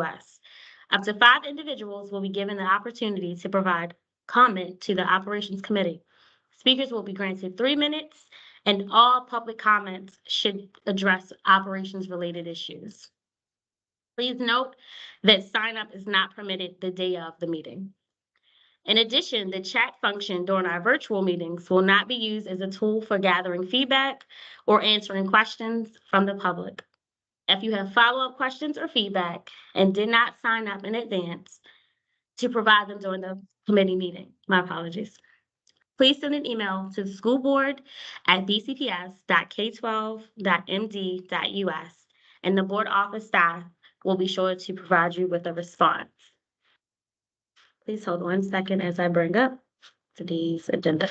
US. Up to 5 individuals will be given the opportunity to provide comment to the Operations Committee. Speakers will be granted 3 minutes, and all public comments should address operations-related issues. Please note that sign-up is not permitted the day of the meeting. In addition, the chat function during our virtual meetings will not be used as a tool for gathering feedback or answering questions from the public. If you have follow-up questions or feedback and did not sign up in advance to provide them during the committee meeting, my apologies. Please send an email to schoolboard@bcps.k12.md.us, and the board office staff will be sure to provide you with a response. Please hold 1 second as I bring up today's agenda.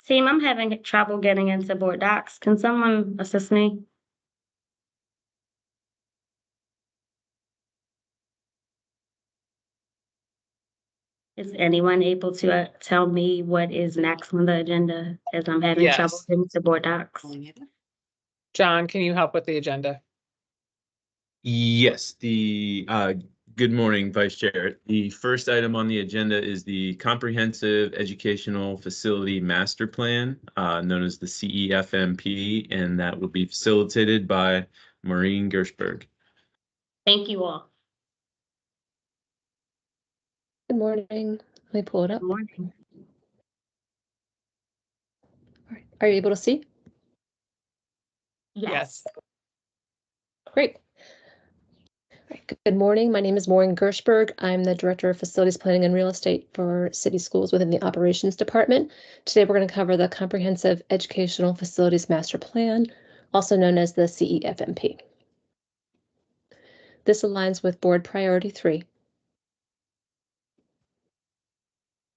Team, I'm having trouble getting into board docs. Can someone assist me? Is anyone able to tell me what is next on the agenda, as I'm having trouble Yes. getting to board docs? John, can you help with the agenda? Yes, good morning, Vice Chair. The first item on the agenda is the Comprehensive Educational Facility Master Plan, known as the CEFMP, and that will be facilitated by Maureen Gershberg. Thank you all. Good morning. Let me pull it up. Good morning. All right. Are you able to see? Yes. Great. All right. Good morning. My name is Maureen Gershberg. I'm the Director of Facilities Planning and Real Estate for City Schools within the Operations Department. Today, we're going to cover the Comprehensive Educational Facilities Master Plan, also known as the CEFMP. This aligns with Board Priority 3.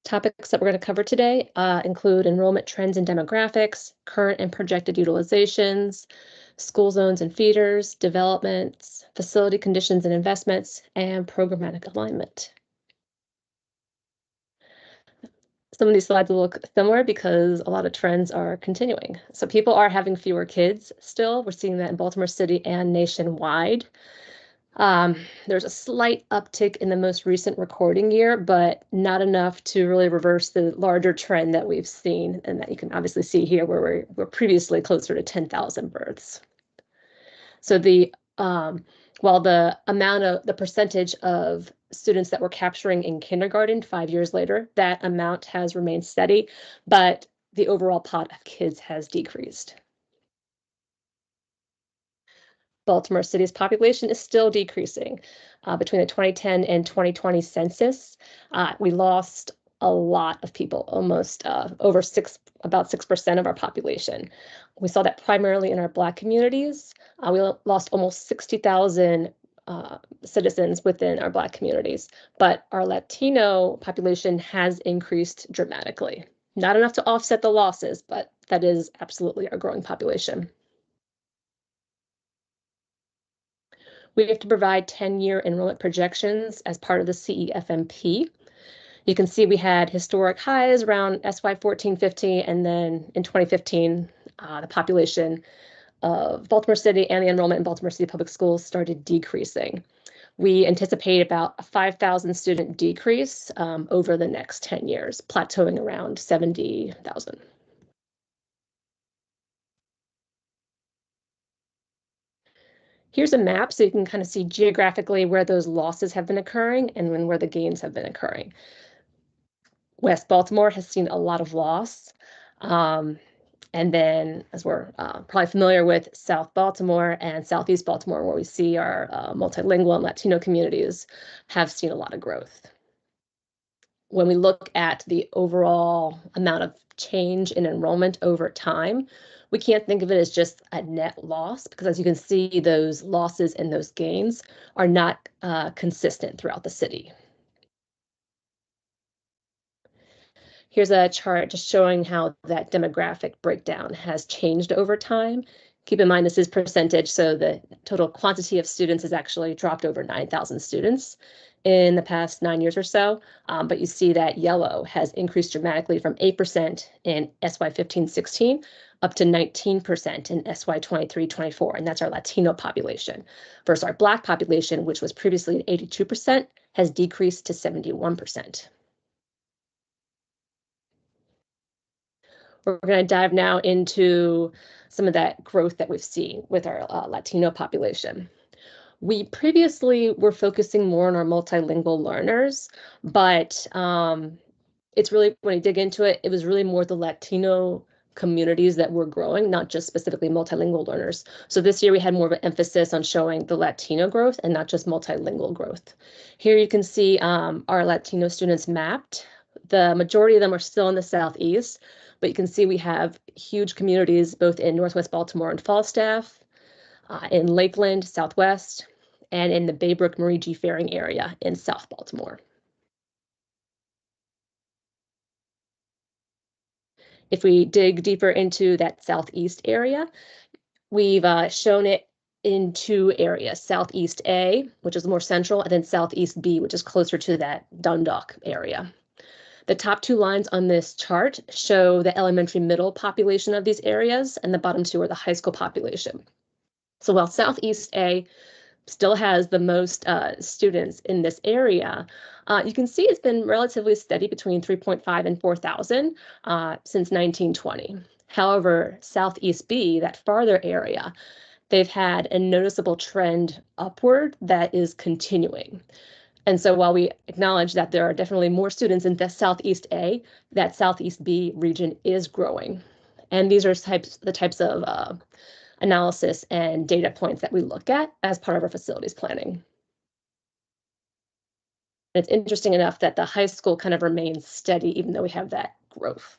Topics that we're going to cover today include enrollment trends and demographics, current and projected utilizations, school zones and feeders, developments, facility conditions and investments, and programmatic alignment. Some of these slides will look similar because a lot of trends are continuing. So people are having fewer kids still. We're seeing that in Baltimore City and nationwide. There's a slight uptick in the most recent recording year, but not enough to really reverse the larger trend that we've seen, and that you can obviously see here where we're previously closer to 10,000 births. So while the percentage of students that we're capturing in kindergarten 5 years later, that amount has remained steady, but the overall pot of kids has decreased. Baltimore City's population is still decreasing. Between the 2010 and 2020 census, we lost a lot of people, almost about 6% of our population. We saw that primarily in our Black communities. We lost almost 60,000 citizens within our Black communities, but our Latino population has increased dramatically. Not enough to offset the losses, but that is absolutely our growing population. We have to provide 10-year enrollment projections as part of the CEFMP. You can see we had historic highs around SY 14-15, and then in 2015, the population of Baltimore City and the enrollment in Baltimore City Public Schools started decreasing. We anticipate about a 5,000 student decrease over the next 10 years, plateauing around 70,000. Here's a map so you can kind of see geographically where those losses have been occurring and where the gains have been occurring. West Baltimore has seen a lot of loss. And then, as we're probably familiar with, South Baltimore and Southeast Baltimore, where we see our multilingual and Latino communities, have seen a lot of growth. When we look at the overall amount of change in enrollment over time, we can't think of it as just a net loss, because as you can see, those losses and those gains are not consistent throughout the city. Here's a chart just showing how that demographic breakdown has changed over time. Keep in mind, this is percentage, so the total quantity of students has actually dropped over 9,000 students. in the past 9 years or so. But you see that yellow has increased dramatically from 8% in SY 15-16 up to 19% in SY 23-24. And that's our Latino population versus our Black population, which was previously at 82%, has decreased to 71%. We're going to dive now into some of that growth that we've seen with our Latino population. We previously were focusing more on our multilingual learners, but it's really, when you dig into it, it was really more the Latino communities that were growing, not just specifically multilingual learners. So this year we had more of an emphasis on showing the Latino growth and not just multilingual growth. Here you can see our Latino students mapped. The majority of them are still in the Southeast, but you can see we have huge communities both in Northwest Baltimore and Falstaff, in Lakeland, Southwest, and in the Baybrook Marie G. Faring area in South Baltimore. If we dig deeper into that Southeast area, we've shown it in two areas, Southeast A, which is more central, and then Southeast B, which is closer to that Dundalk area. The top two lines on this chart show the elementary middle population of these areas, and the bottom two are the high school population. So while Southeast A still has the most students in this area, you can see it's been relatively steady between 3.5 and 4,000 since 1920. However, Southeast B, that farther area, they've had a noticeable trend upward that is continuing. And so while we acknowledge that there are definitely more students in the Southeast A, that Southeast B region is growing. And these are the types of analysis and data points that we look at as part of our facilities planning. It's interesting enough that the high school kind of remains steady, even though we have that growth.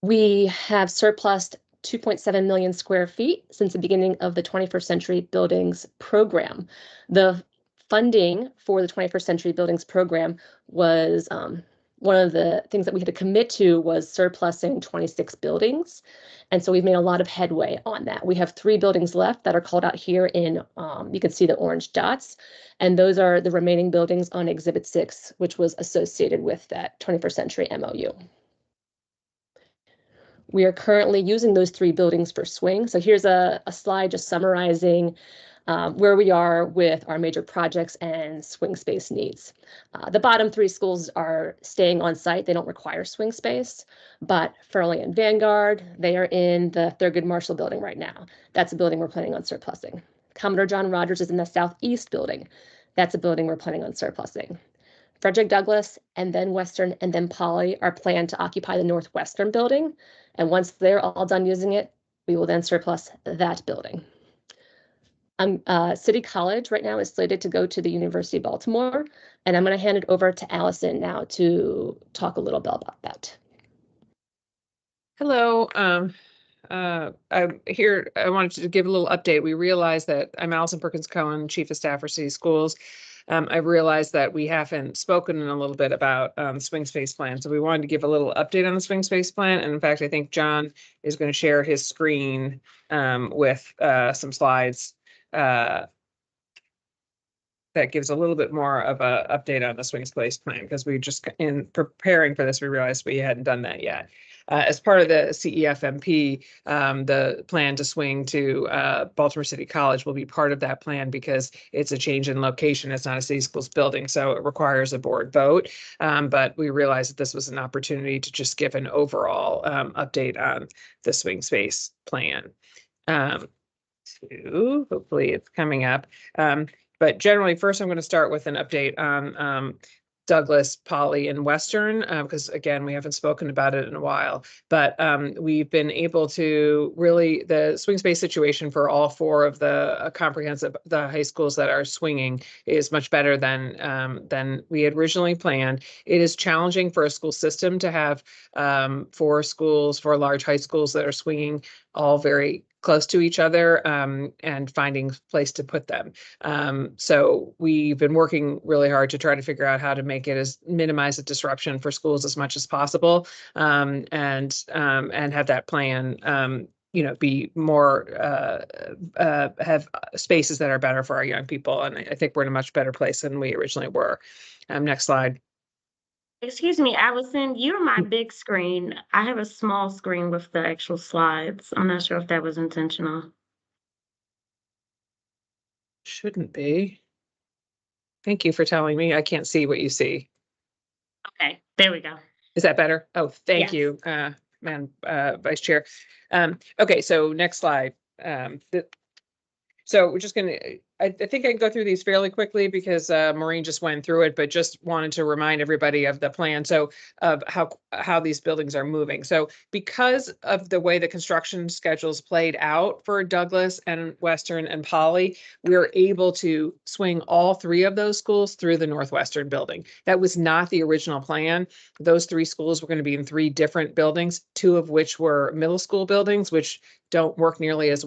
We have surplused 2.7 million square feet since the beginning of the 21st Century Buildings Program. The funding for the 21st Century Buildings Program was one of the things that we had to commit to was surplusing 26 buildings. And so we've made a lot of headway on that. We have 3 buildings left that are called out here in, you can see the orange dots, and those are the remaining buildings on Exhibit 6, which was associated with that 21st Century MOU. We are currently using those 3 buildings for swing. So here's a slide just summarizing where we are with our major projects and swing space needs. The bottom 3 schools are staying on site. They don't require swing space, but Furley and Vanguard, they are in the Thurgood Marshall building right now. That's a building we're planning on surplusing. Commodore John Rogers is in the Southeast building. That's a building we're planning on surplusing. Frederick Douglass and then Western and then Poly are planned to occupy the Northwestern building. And once they're all done using it, we will then surplus that building. City College right now is slated to go to the University of Baltimore, and I'm going to hand it over to Allison now to talk a little bit about that. Hello. I'm here. I wanted to give a little update. We realized that I'm Allison Perkins Cohen, Chief of Staff for City Schools. I realized that we haven't spoken in a little bit about swing space plan. So we wanted to give a little update on the swing space plan. And in fact, I think John is going to share his screen with some slides that gives a little bit more of an update on the swing space plan, because we just, in preparing for this, we realized we hadn't done that yet. As part of the CEFMP, the plan to swing to Baltimore City College will be part of that plan because it's a change in location. It's not a city schools building, so it requires a board vote. But we realized that this was an opportunity to just give an overall update on the swing space plan. Hopefully it's coming up. But generally, first I'm going to start with an update on Douglass, Poly, and Western, because again, we haven't spoken about it in a while, but we've been able to really, the swing space situation for all 4 of the the high schools that are swinging is much better than we had originally planned. It is challenging for a school system to have 4 schools, 4 large high schools that are swinging all very close to each other and finding a place to put them. So we've been working really hard to try to figure out how to make it minimize the disruption for schools as much as possible and have that plan be more, have spaces that are better for our young people. And I think we're in a much better place than we originally were. Next slide. Excuse me, Allison, you're my big screen. I have a small screen with the actual slides. I'm not sure if that was intentional. Shouldn't be. Thank you for telling me. I can't see what you see. Okay, there we go. Is that better? Oh, thank Yes. you, Vice Chair. Okay, so next slide. So we're just gonna, I think I can go through these fairly quickly because Maureen just went through it, but just wanted to remind everybody of the plan. So of how these buildings are moving. So because of the way the construction schedules played out for Douglas and Western and Poly, we're able to swing all three of those schools through the Northwestern building. That was not the original plan. Those three schools were going to be in three different buildings, two of which were middle school buildings, which don't work nearly as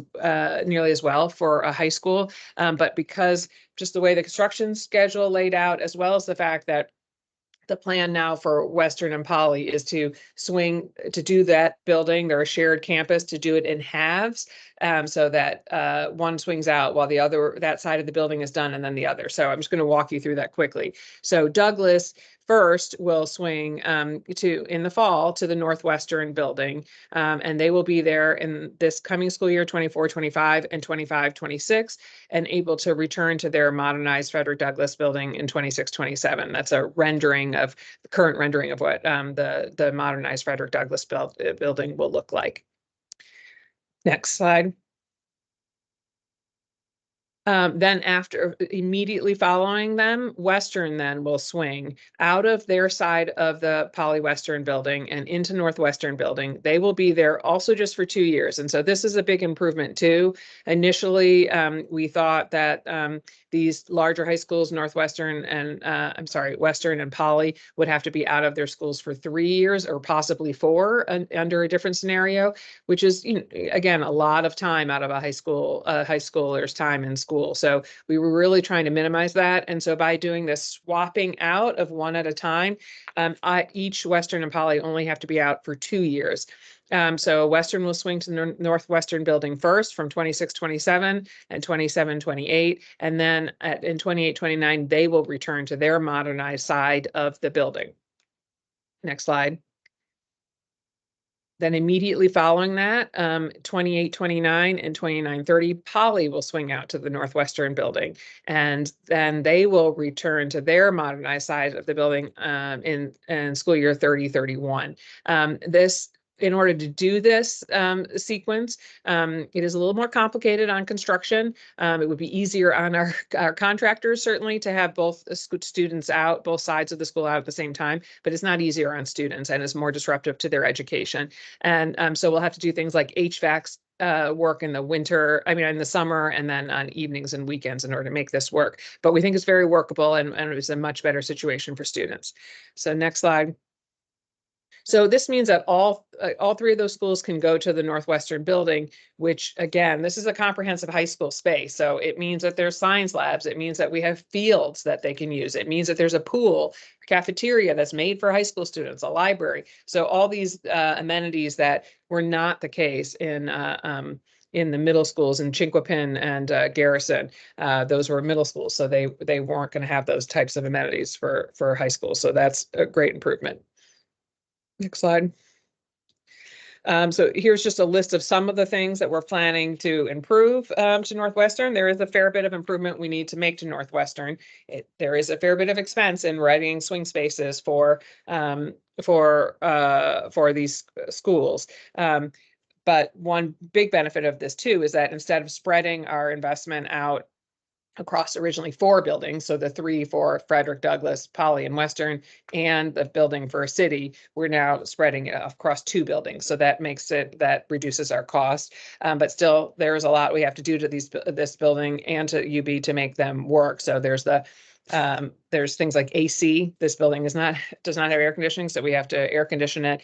well for a high school. But because just the way the construction schedule laid out, as well as the fact that the plan now for Western and Poly is to swing to do that building, they're a shared campus, to do it in halves, so that one swings out while the other, that side of the building is done, and then the other. So I'm just going to walk you through that quickly. So Douglas first will swing in the fall to the Northwestern building, and they will be there in this coming school year 24-25 and 25-26, and able to return to their modernized Frederick Douglass building in 26-27. That's a rendering of the current rendering of what the modernized Frederick Douglass building will look like. Next slide. Then immediately following them, Western then will swing out of their side of the Poly Western building and into Northwestern building. They will be there also just for 2 years. And so this is a big improvement too. Initially, we thought that these larger high schools, Northwestern and Western and Poly, would have to be out of their schools for 3 years or possibly 4 under a different scenario, which is, again, a lot of time out of a high schooler's time in school. So we were really trying to minimize that. And so by doing this swapping out of one at a time, each Western and Poly only have to be out for 2 years. So Western will swing to the Northwestern building first from 26-27 and 27-28. And then in 28-29, they will return to their modernized side of the building. Next slide. Then immediately following that, 28-29 and 29-30, Poly will swing out to the Northwestern building, and then they will return to their modernized side of the building in school year 30-31. In order to do this sequence, it is a little more complicated on construction. It would be easier on our contractors, certainly, to have both students out, both sides of the school out at the same time, but it's not easier on students and is more disruptive to their education. And so we'll have to do things like HVACs work in the winter, in the summer, and then on evenings and weekends in order to make this work. But we think it's very workable, and it was a much better situation for students. So next slide. So this means that all three of those schools can go to the Northwestern building, which, again, this is a comprehensive high school space. So it means that there's science labs. It means that we have fields that they can use. It means that there's a pool, cafeteria that's made for high school students, a library. So all these amenities that were not the case in the middle schools in Chinquapin and Garrison. Those were middle schools, so they weren't going to have those types of amenities for high school. So that's a great improvement. Next slide. So here's just a list of some of the things that we're planning to improve to Northwestern. There is a fair bit of improvement we need to make to Northwestern. There is a fair bit of expense in readying swing spaces for these schools. But one big benefit of this too is that instead of spreading our investment out across originally 4 buildings, so the 3 for Frederick Douglass, Poly, and Western, and the building for a city, we're now spreading it across 2 buildings. So that reduces our cost. But still, there's a lot we have to do to this building and to UB to make them work. So there's the There's things like AC. This building does not have air conditioning, so we have to air condition it.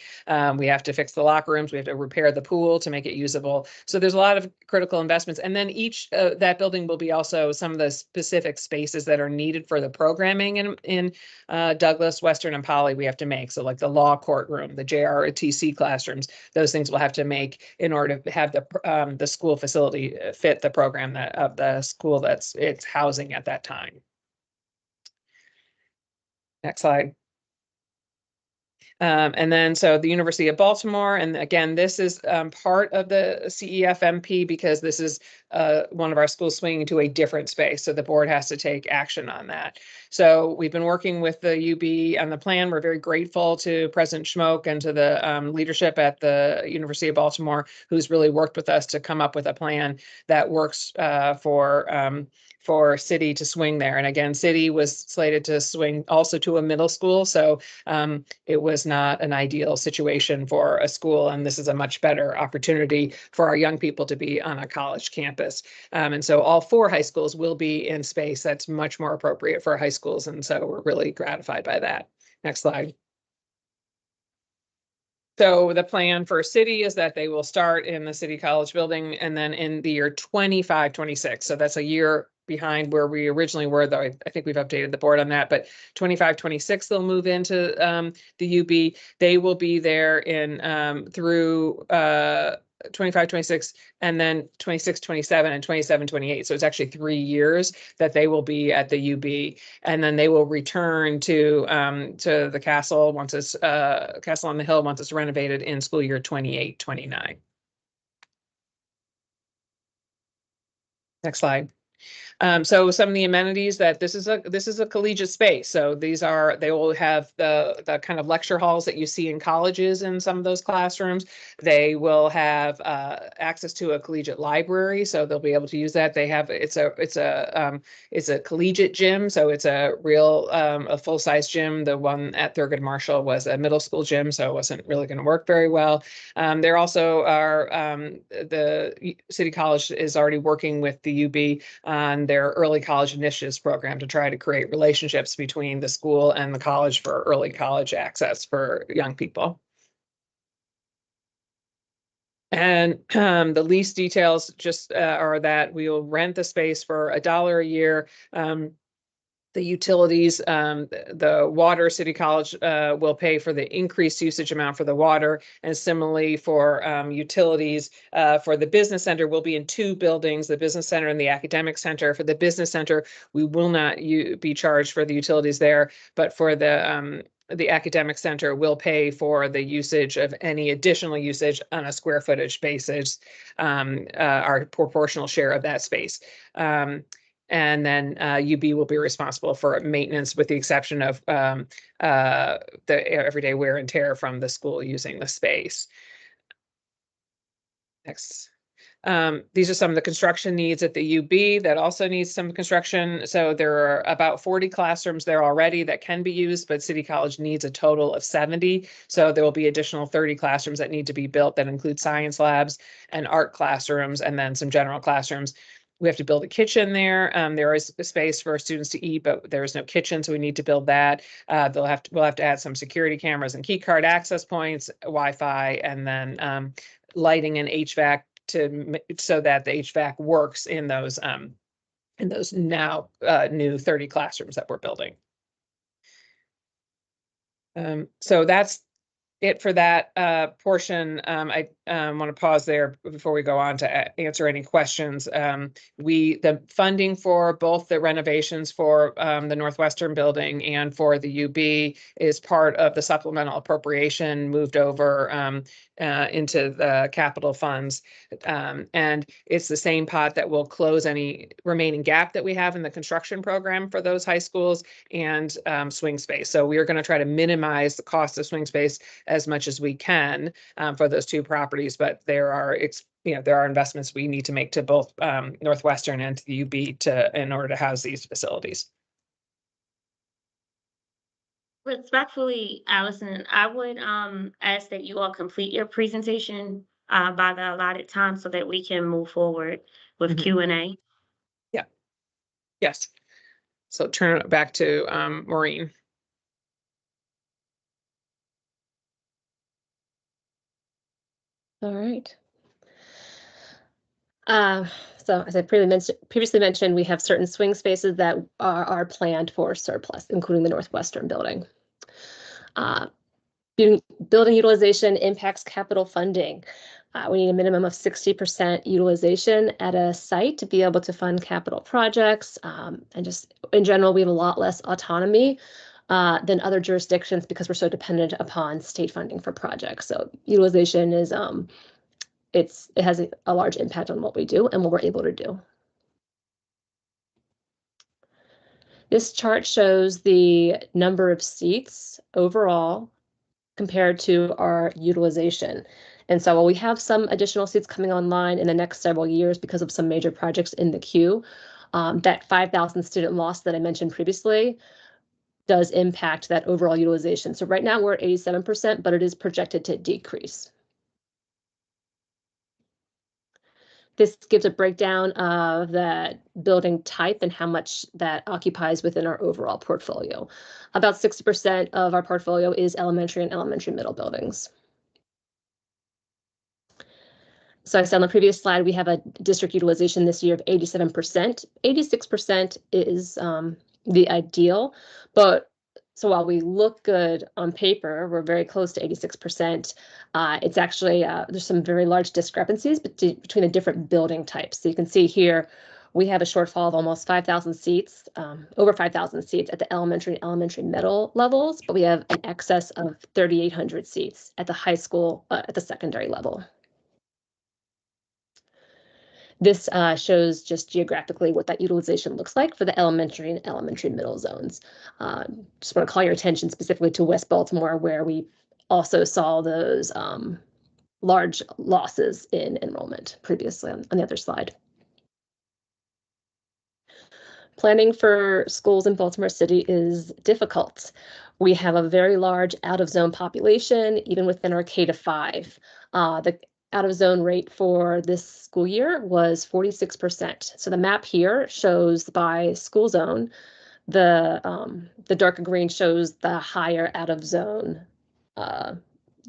We have to fix the locker rooms. We have to repair the pool to make it usable. So there's a lot of critical investments. And then each that building will be also some of the specific spaces that are needed for the programming in Douglas, Western, and Poly we have to make. So like the law courtroom, the JROTC classrooms, those things we'll have to make in order to have the school facility fit the program of the school that's it's housing at that time. Next slide. And then, so the University of Baltimore, and again, this is part of the CEFMP because this is one of our schools swinging to a different space. So the board has to take action on that. So we've been working with the UB on the plan. We're very grateful to President Schmoke and to the leadership at the University of Baltimore, who's really worked with us to come up with a plan that works for City to swing there. And again, City was slated to swing also to a middle school. So it was not an ideal situation for a school. And this is a much better opportunity for our young people to be on a college campus. And so all 4 high schools will be in space that's much more appropriate for high schools. And so we're really gratified by that. Next slide. So the plan for City is that they will start in the City College building and then in the year 25-26. So that's a year behind where we originally were, though I think we've updated the board on that, but 25-26 they'll move into the UB. They will be there in through 25-26 and then 26-27 and 27-28. So it's actually 3 years that they will be at the UB, and then they will return to the castle once it's Castle on the Hill once it's renovated in school year 28-29. Next slide. So some of the amenities that this is a collegiate space. So they will have the kind of lecture halls that you see in colleges in some of those classrooms. They will have access to a collegiate library, so they'll be able to use that. They have it's a collegiate gym, so it's a real a full-size gym. The one at Thurgood Marshall was a middle school gym, so it wasn't really going to work very well. There also are the City College is already working with the UB on their early college initiatives program to try to create relationships between the school and the college for early college access for young people. And the lease details just are that we will rent the space for $1 a year. The utilities, the water, City College will pay for the increased usage amount for the water, and similarly for utilities for the business center will be in 2 buildings, the business center and the academic center. For the business center, we will not be charged for the utilities there, but for the academic center will pay for the usage of any additional usage on a square footage basis, our proportional share of that space. And then UB will be responsible for maintenance with the exception of the everyday wear and tear from the school using the space. Next. These are some of the construction needs at the UB that also needs some construction. So there are about 40 classrooms there already that can be used, but City College needs a total of 70. So there will be additional 30 classrooms that need to be built that include science labs and art classrooms and then some general classrooms. We have to build a kitchen there. There is a space for students to eat, but there is no kitchen, so we need to build that. We'll have to add some security cameras and key card access points, Wi-Fi, and then lighting and HVAC so that the HVAC works in those now new 30 classrooms that we're building. So that's it for that portion. I want to pause there before we go on to answer any questions. The funding for both the renovations for the Northwestern building and for the UB is part of the supplemental appropriation moved over into the capital funds. And it's the same pot that will close any remaining gap that we have in the construction program for those high schools and swing space. So we are going to try to minimize the cost of swing space as much as we can for those 2 properties, but there are investments we need to make to both Northwestern and to the UB in order to house these facilities. Respectfully, Allison, I would ask that you all complete your presentation by the allotted time so that we can move forward with Q&A. Yeah. Yes. So turn it back to Maureen. All right. So as I previously mentioned, we have certain swing spaces that are planned for surplus, including the Northwestern building. Building utilization impacts capital funding. We need a minimum of 60% utilization at a site to be able to fund capital projects. And just in general, we have a lot less autonomy than other jurisdictions because we're so dependent upon state funding for projects. So utilization is it has a large impact on what we do and what we're able to do. This chart shows the number of seats overall compared to our utilization. And so while we have some additional seats coming online in the next several years because of some major projects in the queue, that 5,000 student loss that I mentioned previously does impact that overall utilization. So right now we're at 87%, but it is projected to decrease. This gives a breakdown of that building type and how much that occupies within our overall portfolio. About 60% of our portfolio is elementary and elementary middle buildings. So I said on the previous slide, we have a district utilization this year of 87%. 86% is the ideal, but so while we look good on paper, we're very close to 86%. It's actually, there's some very large discrepancies between the different building types. So you can see here, we have a shortfall of almost 5,000 seats, over 5,000 seats at the elementary and elementary middle levels, but we have an excess of 3,800 seats at the high school, at the secondary level. This shows just geographically what that utilization looks like for the elementary and elementary middle zones. Just want to call your attention specifically to West Baltimore, where we also saw those large losses in enrollment previously on the other slide. Planning for schools in Baltimore City is difficult. We have a very large out-of-zone population, even within our K-5. The out-of-zone rate for this school year was 46%. So the map here shows by school zone, the darker green shows the higher out-of-zone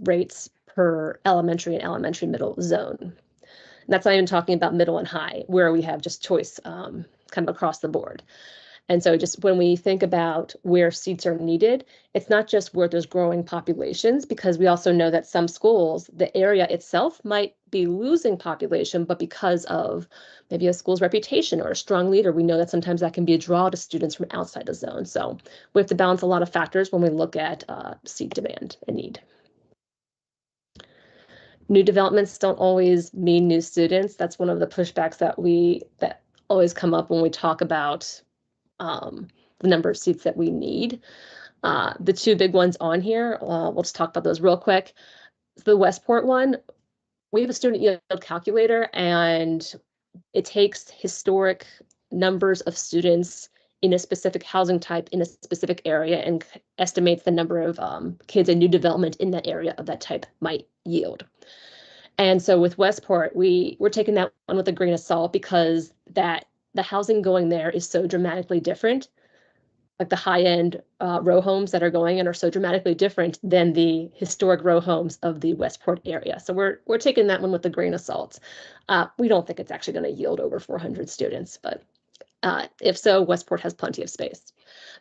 rates per elementary and elementary middle zone. And that's not even talking about middle and high, where we have just choice kind of across the board. And so just when we think about where seats are needed, it's not just where there's growing populations, because we also know that some schools, the area itself might be losing population, but because of maybe a school's reputation or a strong leader, we know that sometimes that can be a draw to students from outside the zone. So we have to balance a lot of factors when we look at seat demand and need. New developments don't always mean new students. That's one of the pushbacks that always come up when we talk about the number of seats that we need. The two big ones on here, we'll just talk about those real quick. So the Westport one, we have a student yield calculator, and it takes historic numbers of students in a specific housing type in a specific area and estimates the number of kids and new development in that area of that type might yield. And so with Westport, we're taking that one with a grain of salt because the housing going there is so dramatically different. Like the high-end row homes that are going in are so dramatically different than the historic row homes of the Westport area. So we're taking that one with a grain of salt. We don't think it's actually going to yield over 400 students, but if so, Westport has plenty of space.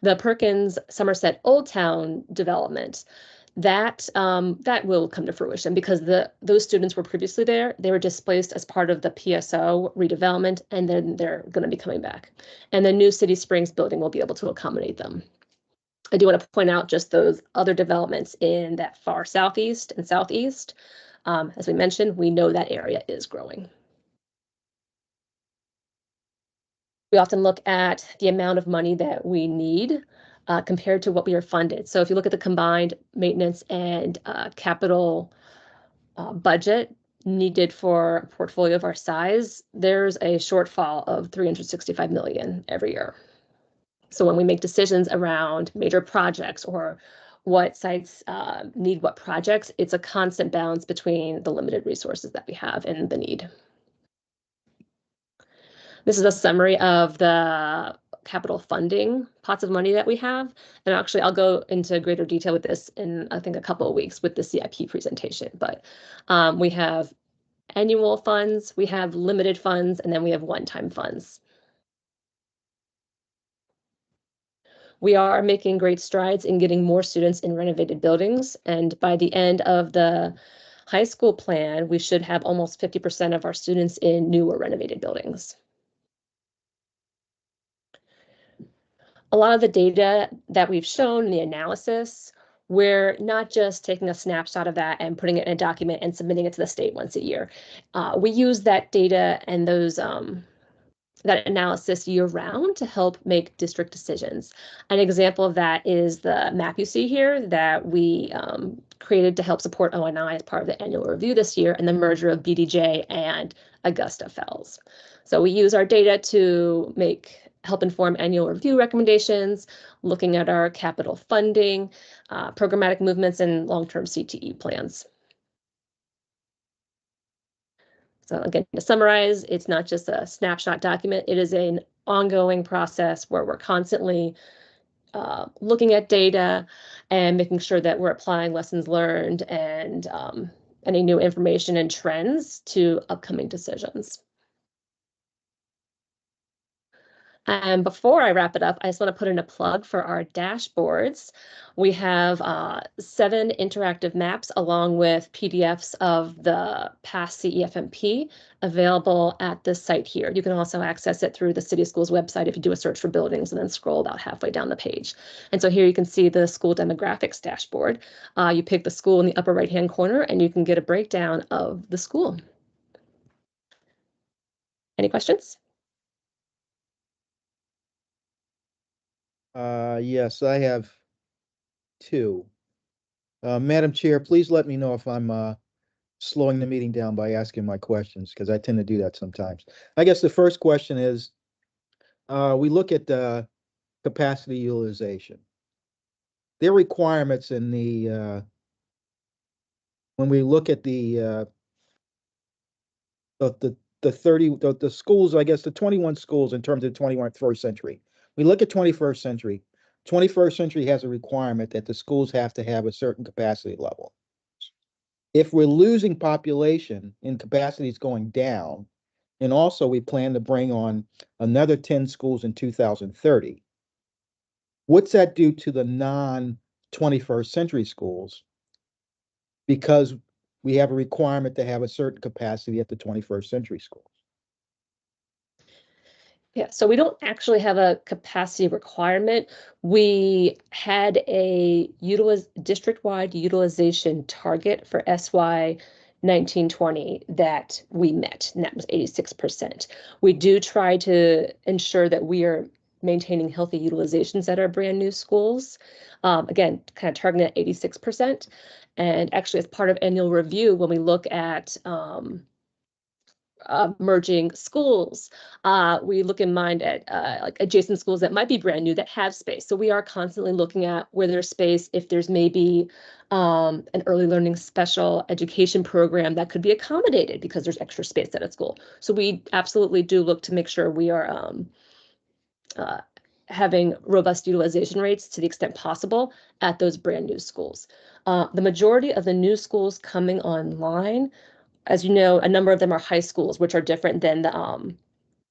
The Perkins Somerset Old Town development, that will come to fruition because those students were previously there. They were displaced as part of the PSO redevelopment, and then they're going to be coming back. And the new City Springs building will be able to accommodate them. I do want to point out just those other developments in that far southeast and southeast. As we mentioned, we know that area is growing. We often look at the amount of money that we need compared to what we are funded. So if you look at the combined maintenance and capital budget needed for a portfolio of our size, there's a shortfall of $365 million every year. So when we make decisions around major projects or what sites need what projects, it's a constant balance between the limited resources that we have and the need. This is a summary of the capital funding pots of money that we have. And actually, I'll go into greater detail with this in, I think, a couple of weeks with the CIP presentation. But we have annual funds, we have limited funds, and then we have one-time funds. We are making great strides in getting more students in renovated buildings. And by the end of the high school plan, we should have almost 50% of our students in new or renovated buildings. A lot of the data that we've shown in the analysis, we're not just taking a snapshot of that and putting it in a document and submitting it to the state once a year. We use that data and those that analysis year round to help make district decisions. An example of that is the map you see here that we created to help support ONI as part of the annual review this year and the merger of BDJ and Augusta Fells. So we use our data to help inform annual review recommendations, looking at our capital funding, programmatic movements, and long-term CTE plans. So again, to summarize, it's not just a snapshot document. It is an ongoing process where we're constantly looking at data and making sure that we're applying lessons learned and any new information and trends to upcoming decisions. And before I wrap it up, I just want to put in a plug for our dashboards. We have 7 interactive maps along with PDFs of the past CEFMP available at this site here. You can also access it through the City Schools website if you do a search for buildings and then scroll about halfway down the page. And so here you can see the school demographics dashboard. You pick the school in the upper right-hand corner and you can get a breakdown of the school. Any questions? Yes, I have 2. Madam Chair, please let me know if I'm slowing the meeting down by asking my questions, because I tend to do that sometimes. I guess the first question is, we look at the capacity utilization. There are requirements in the, when we look at the 30, the schools, I guess the 21 schools in terms of the 21st century. We look at 21st century. 21st century has a requirement that the schools have to have a certain capacity level. If we're losing population and capacity is going down, and also we plan to bring on another 10 schools in 2030, what's that do to the non-21st century schools? Because we have a requirement to have a certain capacity at the 21st century schools. Yeah, so we don't actually have a capacity requirement. We had a district-wide utilization target for SY 1920 that we met, and that was 86%. We do try to ensure that we are maintaining healthy utilizations at our brand new schools. Again, kind of targeting at 86%. And actually, as part of annual review, when we look at merging schools, we look in mind at like adjacent schools that might be brand new that have space. So we are constantly looking at where there's space, if there's maybe an early learning special education program that could be accommodated because there's extra space at a school. So we absolutely do look to make sure we are having robust utilization rates to the extent possible at those brand new schools. The majority of the new schools coming online, as you know, a number of them are high schools, which are different than the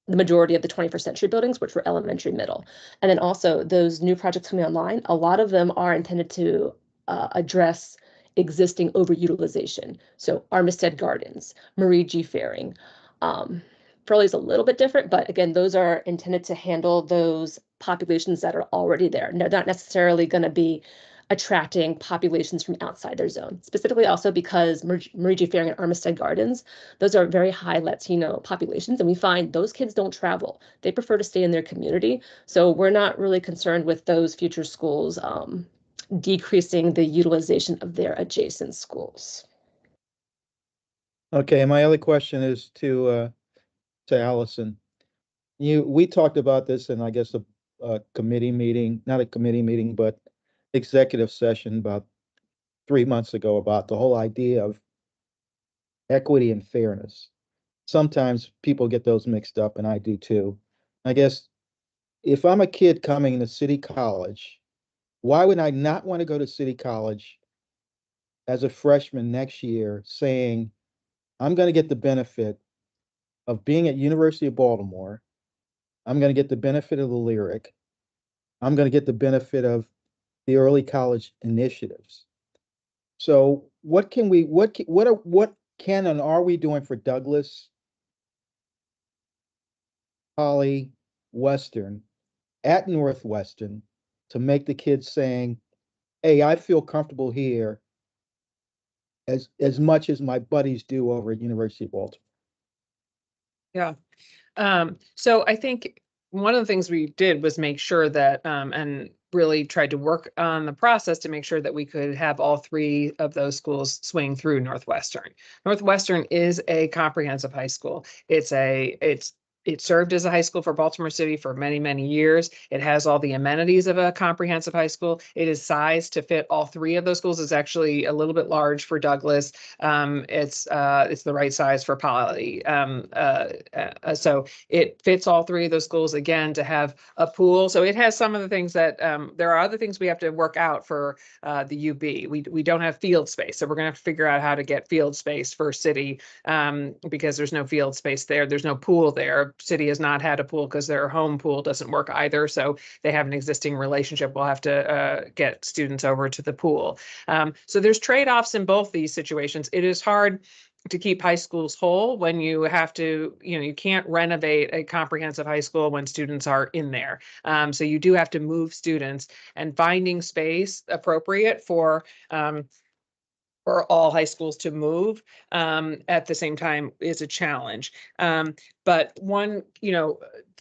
majority of the 21st century buildings, which were elementary, middle. And then also those new projects coming online, a lot of them are intended to address existing overutilization. So Armistead Gardens, Marie G. Faring. Furley is a little bit different, but again, those are intended to handle those populations that are already there. They're not necessarily going to be attracting populations from outside their zone, specifically also because Marie G. Faring and Armistead Gardens, those are very high Latino populations, and we find those kids don't travel. They prefer to stay in their community. So we're not really concerned with those future schools decreasing the utilization of their adjacent schools. Okay, my other question is to Allison. We talked about this in, I guess, a committee meeting, not a committee meeting, but executive session about 3 months ago about the whole idea of equity and fairness. Sometimes people get those mixed up, and I do too. I guess if I'm a kid coming to City College, why would I not want to go to City College as a freshman next year saying, I'm going to get the benefit of being at University of Baltimore. I'm going to get the benefit of the Lyric. I'm going to get the benefit of the early college initiatives. So what can we, what can and are we doing for Douglas, Poly, Western, at Northwestern to make the kids saying, hey, I feel comfortable here as much as my buddies do over at University of Baltimore. Yeah. So I think one of the things we did was make sure that, and really tried to work on the process to make sure that we could have all three of those schools swing through Northwestern. Northwestern is a comprehensive high school. It served as a high school for Baltimore City for many, many years. It has all the amenities of a comprehensive high school. It is sized to fit all three of those schools. It's actually a little bit large for Douglas. It's the right size for Poly. So it fits all three of those schools, again, to have a pool. So it has some of the things that there are other things we have to work out for the UB. We don't have field space, so we're going to have to figure out how to get field space for City because there's no field space there. There's no pool there. City has not had a pool because their home pool doesn't work either. So they have an existing relationship. We'll have to get students over to the pool. So there's trade-offs in both these situations. It is hard to keep high schools whole when you have to, you can't renovate a comprehensive high school when students are in there. So you do have to move students, and finding space appropriate for all high schools to move at the same time is a challenge. But one,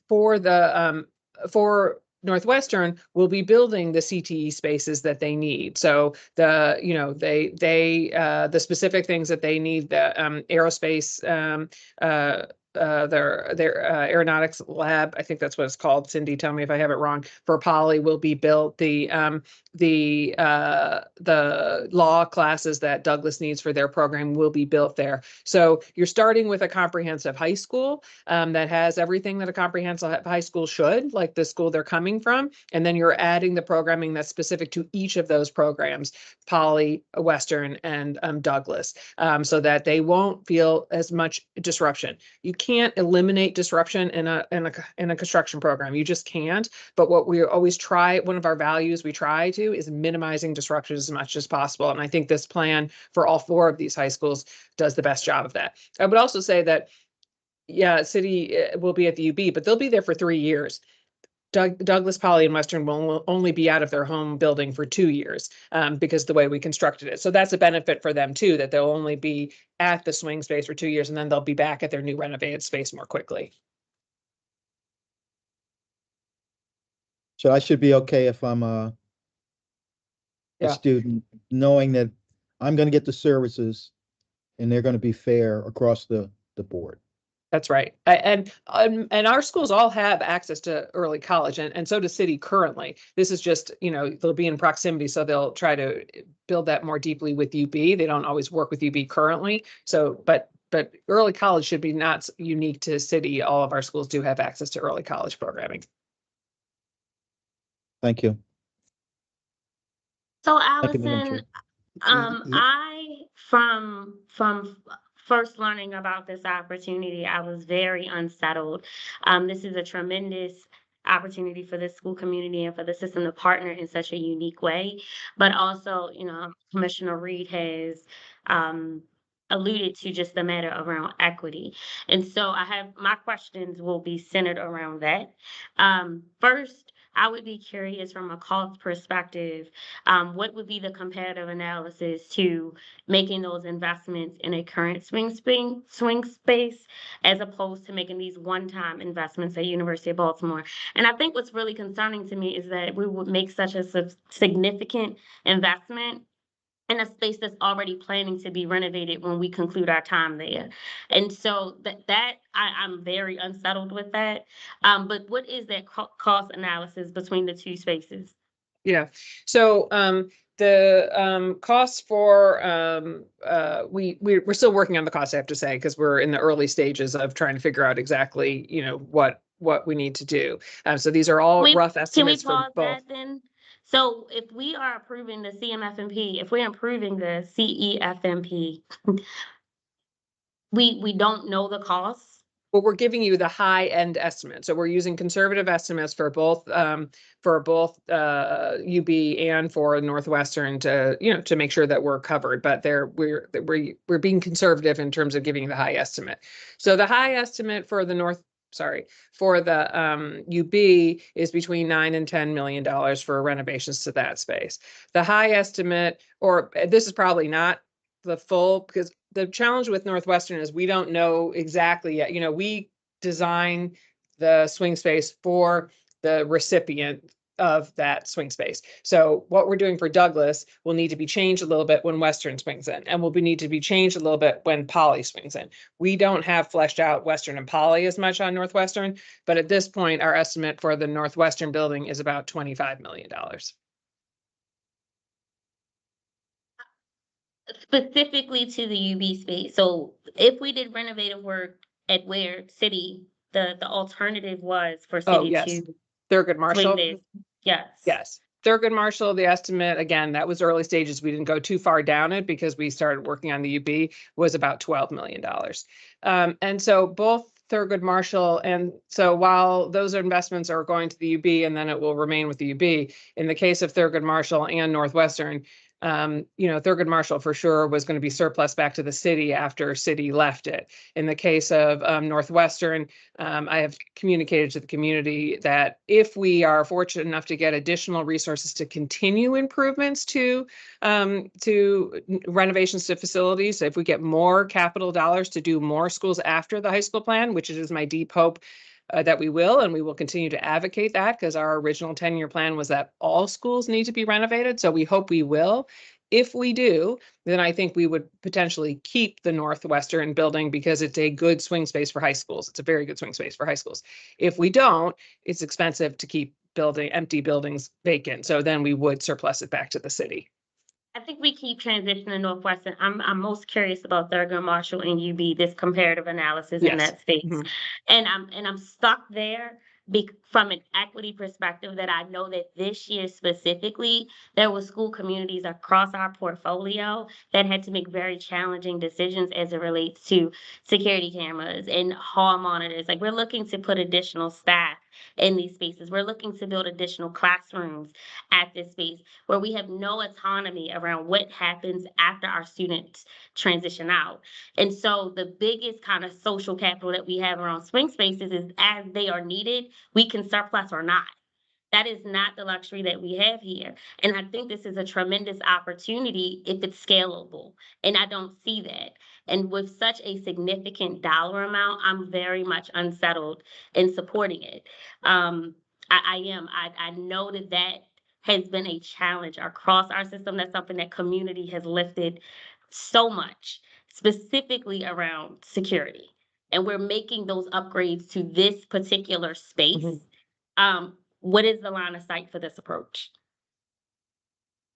for Northwestern, will be building the CTE spaces that they need. So the specific things that they need, the aerospace, their aeronautics lab, I think that's what it's called. Cindy, tell me if I have it wrong. For Poly will be built. The law classes that Douglas needs for their program will be built there. So you're starting with a comprehensive high school that has everything that a comprehensive high school should, like the school they're coming from, and then you're adding the programming that's specific to each of those programs, Poly, Western, and Douglas, so that they won't feel as much disruption. You can't eliminate disruption in a construction program. You just can't. But what we always try, one of our values we try to, is minimizing disruption as much as possible. And I think this plan for all four of these high schools does the best job of that. I would also say that, yeah, City will be at the UB, but they'll be there for 3 years. Douglas, Poly, and Western will only be out of their home building for 2 years because the way we constructed it. So that's a benefit for them too, that they'll only be at the swing space for 2 years, and then they'll be back at their new renovated space more quickly. So I should be okay if I'm a student, knowing that I'm going to get the services and they're going to be fair across the board. That's right. And our schools all have access to early college, and so does City currently. This is just, they'll be in proximity, so they'll try to build that more deeply with UB. They don't always work with UB currently. So, but early college should be not unique to City. All of our schools do have access to early college programming. Thank you. So Thank you, Madam Allison, Chair. I from first learning about this opportunity, I was very unsettled. This is a tremendous opportunity for the school community and for the system to partner in such a unique way. But also, Commissioner Reed has alluded to just the matter around equity. And so my questions will be centered around that. First, I would be curious from a cost perspective, what would be the comparative analysis to making those investments in a current swing space as opposed to making these one-time investments at University of Baltimore? And I think what's really concerning to me is that we would make such a significant investment in a space that's already planning to be renovated when we conclude our time there. And so I'm very unsettled with that. But what is that cost analysis between the two spaces? Yeah. So the costs for we're still working on the costs, I have to say, because we're in the early stages of trying to figure out exactly what what we need to do. So these are all rough Can we estimates for pause both. that then? So if we are approving the CMFMP, if we're approving the CEFMP, we don't know the costs? Well, we're giving you the high end estimate. So we're using conservative estimates for both UB and for Northwestern to, to make sure that we're covered, but we're being conservative in terms of giving the high estimate. So the high estimate for the UB is between $9 and $10 million for renovations to that space. The high estimate, or this is probably not the full, because the challenge with Northwestern is we don't know exactly yet. We design the swing space for the recipient of that swing space. So what we're doing for Douglas will need to be changed a little bit when Western swings in, and will need to be changed a little bit when Poly swings in. We don't have fleshed out Western and Poly as much on Northwestern, but at this point, our estimate for the Northwestern building is about $25 million. Specifically to the UB space. So if we did renovative work at where city, the alternative was for Oh, city yes. to Thurgood swing Marshall. this. Yes. Yes. Thurgood Marshall, the estimate, again, that was early stages. We didn't go too far down it because we started working on the UB, was about $12 million. And so both Thurgood Marshall, and so while those investments are going to the UB and then it will remain with the UB, in the case of Thurgood Marshall and Northwestern, Thurgood Marshall for sure was going to be surplus back to the city after city left it. In the case of Northwestern, I have communicated to the community that if we are fortunate enough to get additional resources to continue improvements to renovations to facilities, if we get more capital dollars to do more schools after the high school plan, which is my deep hope that we will, and we will continue to advocate that because our original 10-year plan was that all schools need to be renovated. So we hope we will. If we do, then I think we would potentially keep the Northwestern building because it's a good swing space for high schools. It's a very good swing space for high schools. If we don't, it's expensive to keep empty buildings vacant. So then we would surplus it back to the city. I think we keep transitioning Northwestern. I'm most curious about Thurgood Marshall and UB, this comparative analysis in Yes. that space. Mhm. And I'm stuck there from an equity perspective that I know that this year specifically, there were school communities across our portfolio that had to make very challenging decisions as it relates to security cameras and hall monitors. Like, we're looking to put additional staff in these spaces. We're looking to build additional classrooms at this space where we have no autonomy around what happens after our students transition out. And so the biggest kind of social capital that we have around swing spaces is as they are needed, we can surplus or not. That is not the luxury that we have here. And I think this is a tremendous opportunity if it's scalable. And I don't see that. And with such a significant dollar amount, I'm very much unsettled in supporting it. I am. I know that has been a challenge across our system. That's something that community has lifted so much, specifically around security. And we're making those upgrades to this particular space. What is the line of sight for this approach?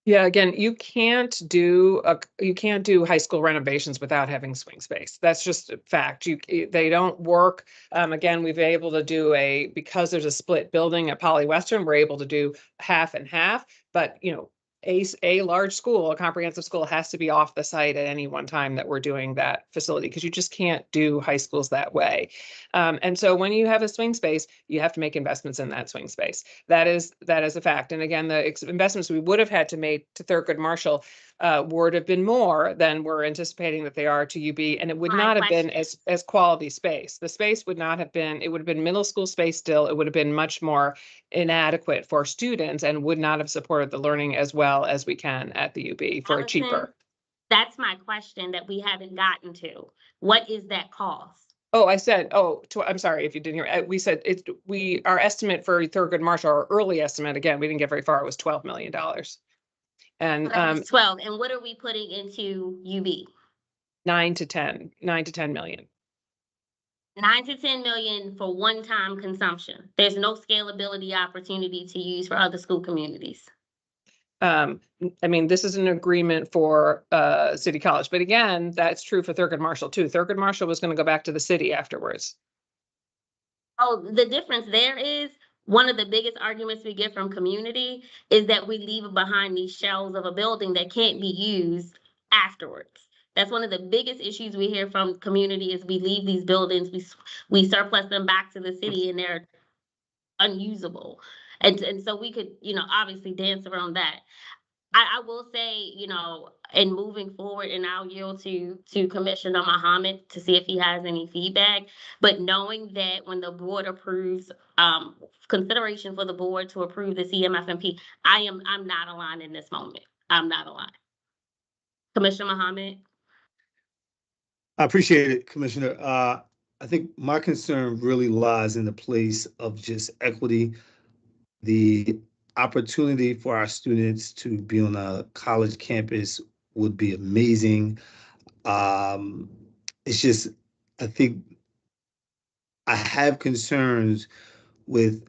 Yeah, again, you can't do high school renovations without having swing space. That's just a fact. They don't work. Again, we've been able to do because there's a split building at Poly Western, we're able to do half and half, but a large school, a comprehensive school, has to be off the site at any one time that we're doing that facility because you just can't do high schools that way. And so when you have a swing space, you have to make investments in that swing space. That is a fact. And again, the investments we would have had to make to Thurgood Marshall would have been more than we're anticipating that they are to UB, and it would not have been as quality space. The space would not have been, it would have been middle school space still. It would have been much more inadequate for students and would not have supported the learning as well as we can at the UB for cheaper. That's my question that we haven't gotten to. What is that cost? Oh, I said, I'm sorry if you didn't hear. We said our estimate for Thurgood Marshall, our early estimate, again, we didn't get very far. It was $12 million. And 12. And what are we putting into UB? 9 to 10 million. 9 to 10 million for one-time consumption. There's no scalability opportunity to use for other school communities. This is an agreement for City College, but again, that's true for Thurgood Marshall too. Thurgood Marshall was going to go back to the city afterwards. Oh, the difference there is, one of the biggest arguments we get from community is that we leave behind these shells of a building that can't be used afterwards. That's one of the biggest issues we hear from community is we leave these buildings, we surplus them back to the city and they're unusable. And so we could, obviously dance around that. I will say, in moving forward, and I'll yield to Commissioner Mohammed to see if he has any feedback. But knowing that when the board approves, consideration for the board to approve the CMFMP, I'm not aligned in this moment. I'm not aligned. Commissioner Mohammed? I appreciate it, Commissioner. I think my concern really lies in the place of just equity, the opportunity for our students to be on a college campus would be amazing. It's just, I think I have concerns with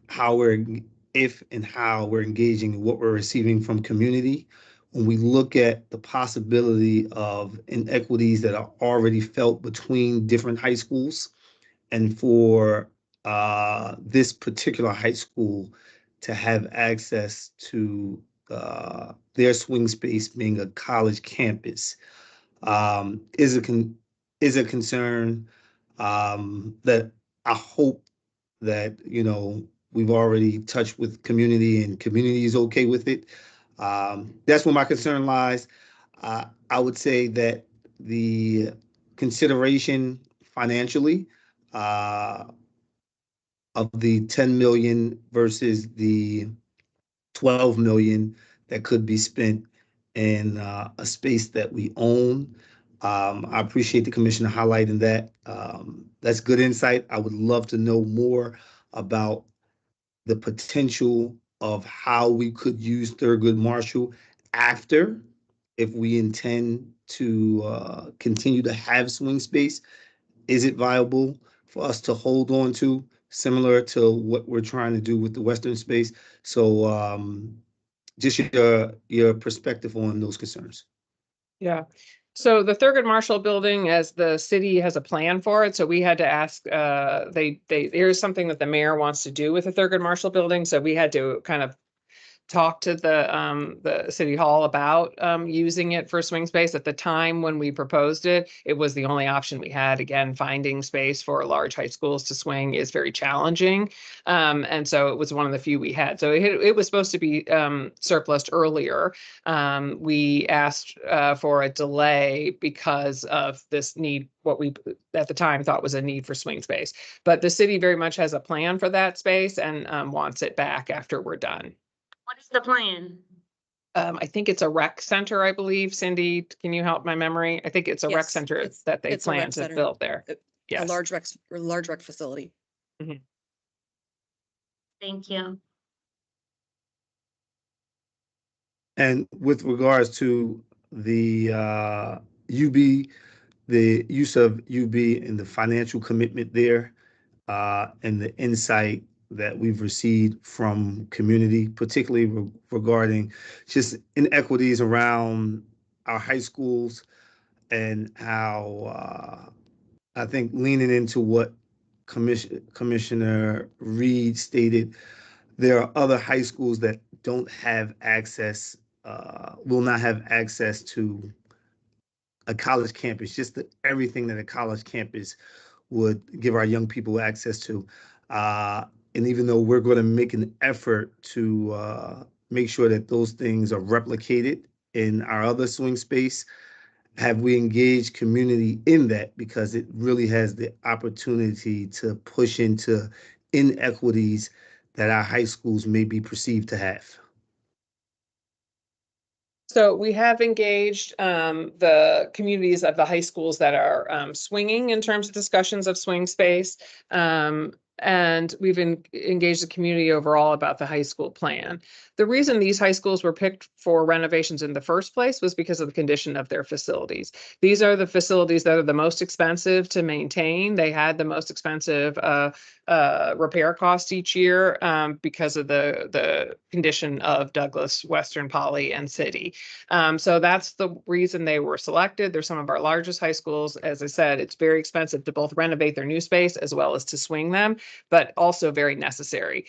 if and how we're engaging in what we're receiving from community. When we look at the possibility of inequities that are already felt between different high schools, and for this particular high school to have access to their swing space being a college campus is a concern that I hope that we've already touched with community and community is okay with it. That's where my concern lies. I would say that the consideration financially of the 10 million versus the 12 million that could be spent in a space that we own. I appreciate the commissioner highlighting that. That's good insight. I would love to know more about the potential of how we could use Thurgood Marshall after, if we intend to continue to have swing space. Is it viable for us to hold on to, similar to what we're trying to do with the Western space? So just your perspective on those concerns. Yeah. So the Thurgood Marshall building, as the city has a plan for it, so we had to ask, there's something that the mayor wants to do with the Thurgood Marshall building, so we had to kind of talk to the city hall about using it for swing space. At the time when we proposed it, it was the only option we had. Again, finding space for large high schools to swing is very challenging. And so it was one of the few we had. So it was supposed to be surplused earlier. We asked for a delay because of this need, what we at the time thought was a need for swing space. But the city very much has a plan for that space and wants it back after we're done. What is the plan? I think it's a rec center, I believe. Cindy, can you help my memory? I think it's a rec Yes, center that they it's a rec plan to center. build there. A Yes. large rec facility. Thank you. And with regards to the UB, the use of UB and the financial commitment there, and the insight that we've received from community, particularly regarding just inequities around our high schools, and how I think leaning into what Commissioner Reed stated, there are other high schools that don't have access, will not have access to a college campus, just everything that a college campus would give our young people access to. And even though we're going to make an effort to make sure that those things are replicated in our other swing space, have we engaged community in that? Because it really has the opportunity to push into inequities that our high schools may be perceived to have. So we have engaged the communities of the high schools that are swinging in terms of discussions of swing space. And we've engaged the community overall about the high school plan. The reason these high schools were picked for renovations in the first place was because of the condition of their facilities. These are the facilities that are the most expensive to maintain. They had the most expensive repair costs each year because of the condition of Douglas, Western Poly, and City. So that's the reason they were selected. They're some of our largest high schools. As I said, it's very expensive to both renovate their new space as well as to swing them. but also very necessary.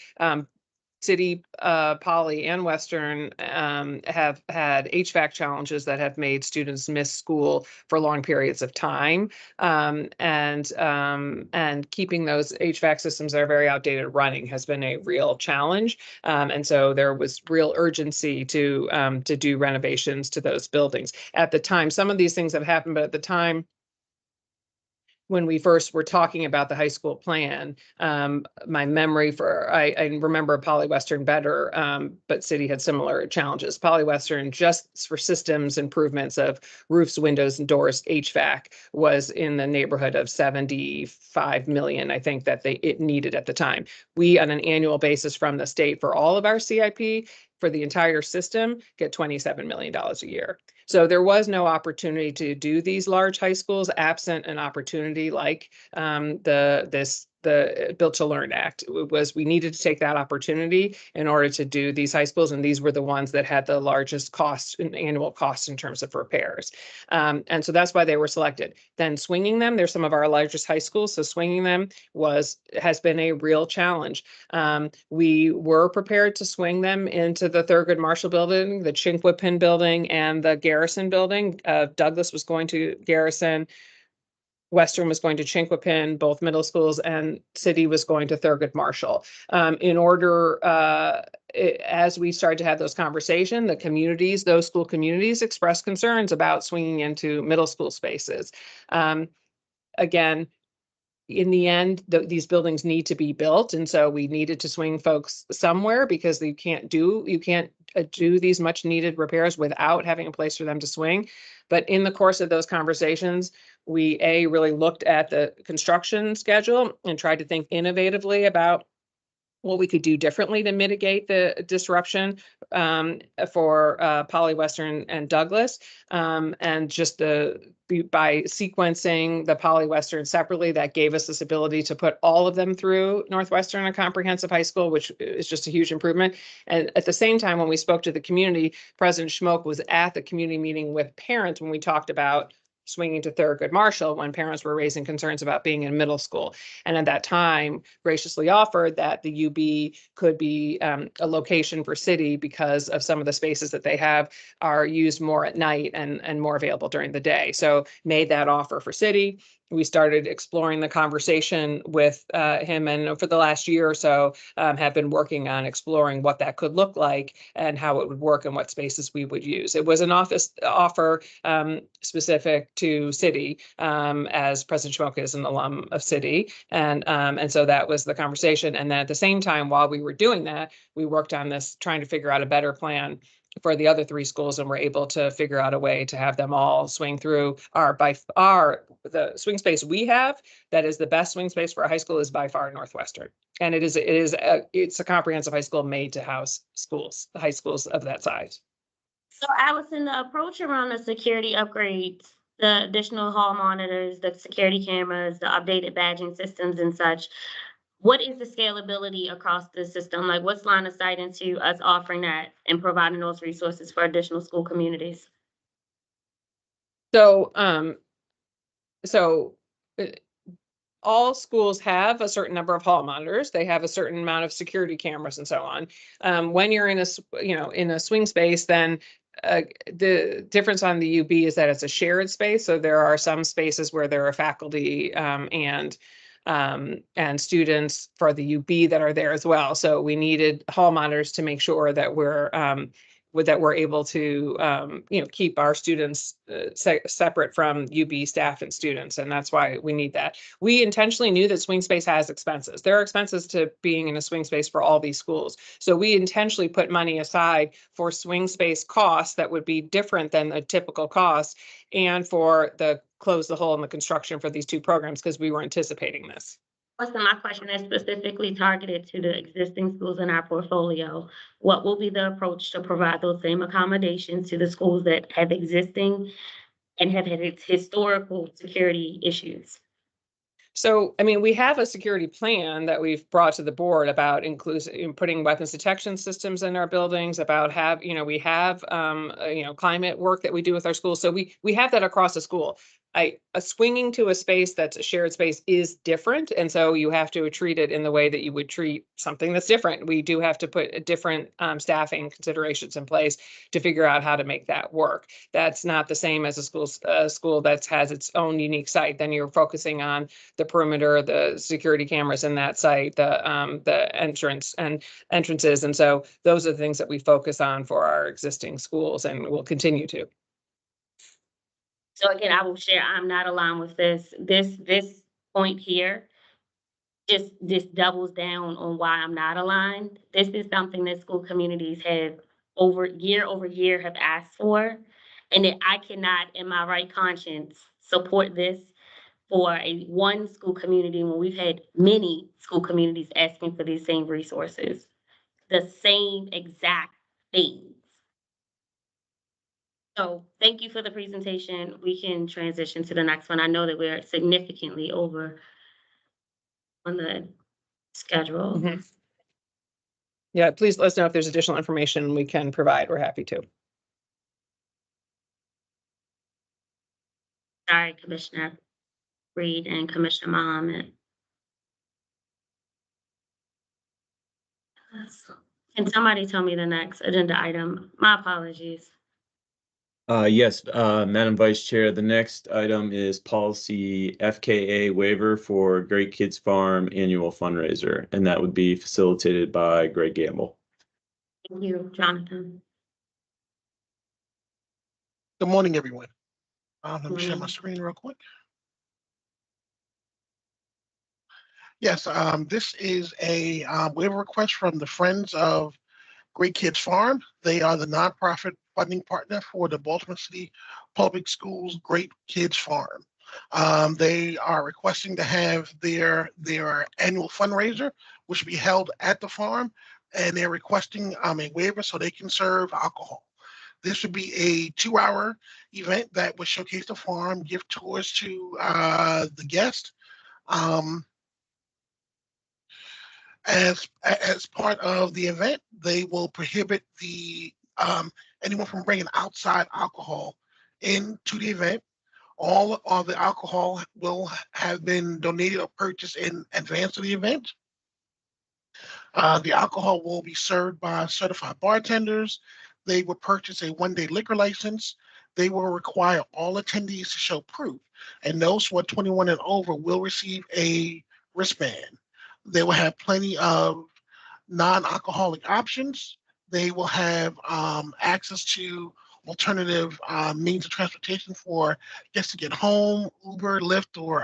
City, Poly and Western have had HVAC challenges that have made students miss school for long periods of time. And keeping those HVAC systems that are very outdated running has been a real challenge. And so there was real urgency to do renovations to those buildings. At the time, some of these things have happened, but at the time, when we first were talking about the high school plan, my memory I remember Poly Western better, but City had similar challenges. Poly Western, just for systems improvements of roofs, windows, and doors, HVAC, was in the neighborhood of 75 million, I think, that it needed at the time. We, on an annual basis from the state for all of our CIP, for the entire system, get $27 million a year. So there was no opportunity to do these large high schools absent an opportunity like the Built to Learn Act. We needed to take that opportunity in order to do these high schools, and these were the ones that had the largest annual costs in terms of repairs. And so that's why they were selected. Then swinging them, they're some of our largest high schools, so swinging them has been a real challenge. We were prepared to swing them into the Thurgood Marshall building, the Chinquapin building, and the Garrison building. Douglas was going to Garrison. Western was going to Chinquapin, both middle schools, and City was going to Thurgood Marshall. As we started to have those conversations, those school communities expressed concerns about swinging into middle school spaces. Again, in the end, these buildings need to be built. And so we needed to swing folks somewhere because you can't do these much needed repairs without having a place for them to swing. But in the course of those conversations, we really looked at the construction schedule and tried to think innovatively about what we could do differently to mitigate the disruption for Poly Western and Douglas, and just by sequencing the Poly Western separately, that gave us this ability to put all of them through Northwestern and comprehensive high school, which is just a huge improvement. And at the same time, when we spoke to the community, President Schmoke was at the community meeting with parents when we talked about swinging to Thurgood Marshall, when parents were raising concerns about being in middle school. And at that time, graciously offered that the UB could be a location for City because of some of the spaces that they have are used more at night and more available during the day. So made that offer for City. We started exploring the conversation with him, and for the last year or so have been working on exploring what that could look like and how it would work and what spaces we would use. It was an offer specific to City, as President Schmoke is an alum of City, and so that was the conversation. And then at the same time, while we were doing that, we worked on this, trying to figure out a better plan for the other three schools, and we're able to figure out a way to have them all swing through. The swing space we have that is the best swing space for a high school is by far Northwestern, and it's a comprehensive high school made to house high schools of that size. So Allison, the approach around the security upgrades, the additional hall monitors, the security cameras, the updated badging systems and such, what is the scalability across the system? Like, what's line of sight into us offering that and providing those resources for additional school communities? So, all schools have a certain number of hall monitors. They have a certain amount of security cameras and so on. When you're in a swing space, then the difference on the UB is that it's a shared space. So there are some spaces where there are faculty and students for the UB that are there as well. So we needed hall monitors to make sure that we're able to keep our students separate from UB staff and students, and that's why we need that. We intentionally knew that swing space has expenses. There are expenses to being in a swing space for all these schools, so we intentionally put money aside for swing space costs that would be different than the typical cost, and for the close the hole in the construction for these two programs, because we were anticipating this. So my question is specifically targeted to the existing schools in our portfolio. What will be the approach to provide those same accommodations to the schools that have existing and have had historical security issues? So, I mean, we have a security plan that we've brought to the board about putting weapons detection systems in our buildings, about we have, climate work that we do with our schools. So we have that across the school. Swinging to a space that's a shared space is different. And so you have to treat it in the way that you would treat something that's different. We do have to put different staffing considerations in place to figure out how to make that work. That's not the same as a school that has its own unique site. Then you're focusing on the perimeter, the security cameras in that site, the entrances. And so those are the things that we focus on for our existing schools and will continue to. So again, I will share, I'm not aligned with this point here. Just doubles down on why I'm not aligned. This is something that school communities have over year have asked for. And that I cannot, in my right conscience, support this for one school community when we've had many school communities asking for these same resources, the same exact things. So thank you for the presentation. We can transition to the next one. I know that we're significantly over on the schedule. Mhm. Yeah, please let us know if there's additional information we can provide. We're happy to. Sorry, Commissioner Reed and Commissioner Mohammed. Can somebody tell me the next agenda item? My apologies. Yes, Madam Vice Chair, the next item is policy FKA waiver for Great Kids Farm annual fundraiser, and that would be facilitated by Greg Gamble. Thank you, Jonathan. Good morning, everyone. Let me share my Morning. screen real quick. Yes, this is a waiver request from the Friends of Great Kids Farm. They are the nonprofit funding partner for the Baltimore City Public Schools Great Kids Farm. They are requesting to have their annual fundraiser, which will be held at the farm, and they're requesting a waiver so they can serve alcohol. This would be a 2-hour event that would showcase the farm, give tours to the guests. As part of the event, they will prohibit anyone from bringing outside alcohol into the event. All of the alcohol will have been donated or purchased in advance of the event. The alcohol will be served by certified bartenders. They will purchase a 1-day liquor license. They will require all attendees to show proof, and those who are 21 and over will receive a wristband. They will have plenty of non-alcoholic options. They will have access to alternative means of transportation for guests to get home, Uber, Lyft, or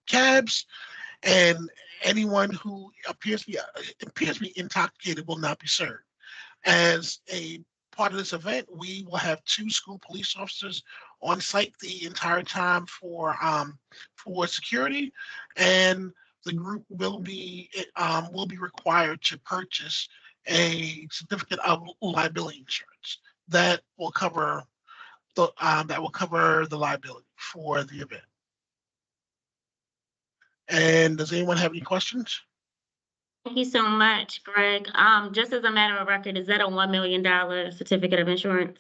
cabs. And anyone who appears to be intoxicated will not be served. As a part of this event, we will have 2 school police officers on site the entire time for security, and the group will be required to purchase a certificate of liability insurance that will cover the liability for the event. And does anyone have any questions? Thank you so much, Greg. Just as a matter of record, is that a $1 million certificate of insurance?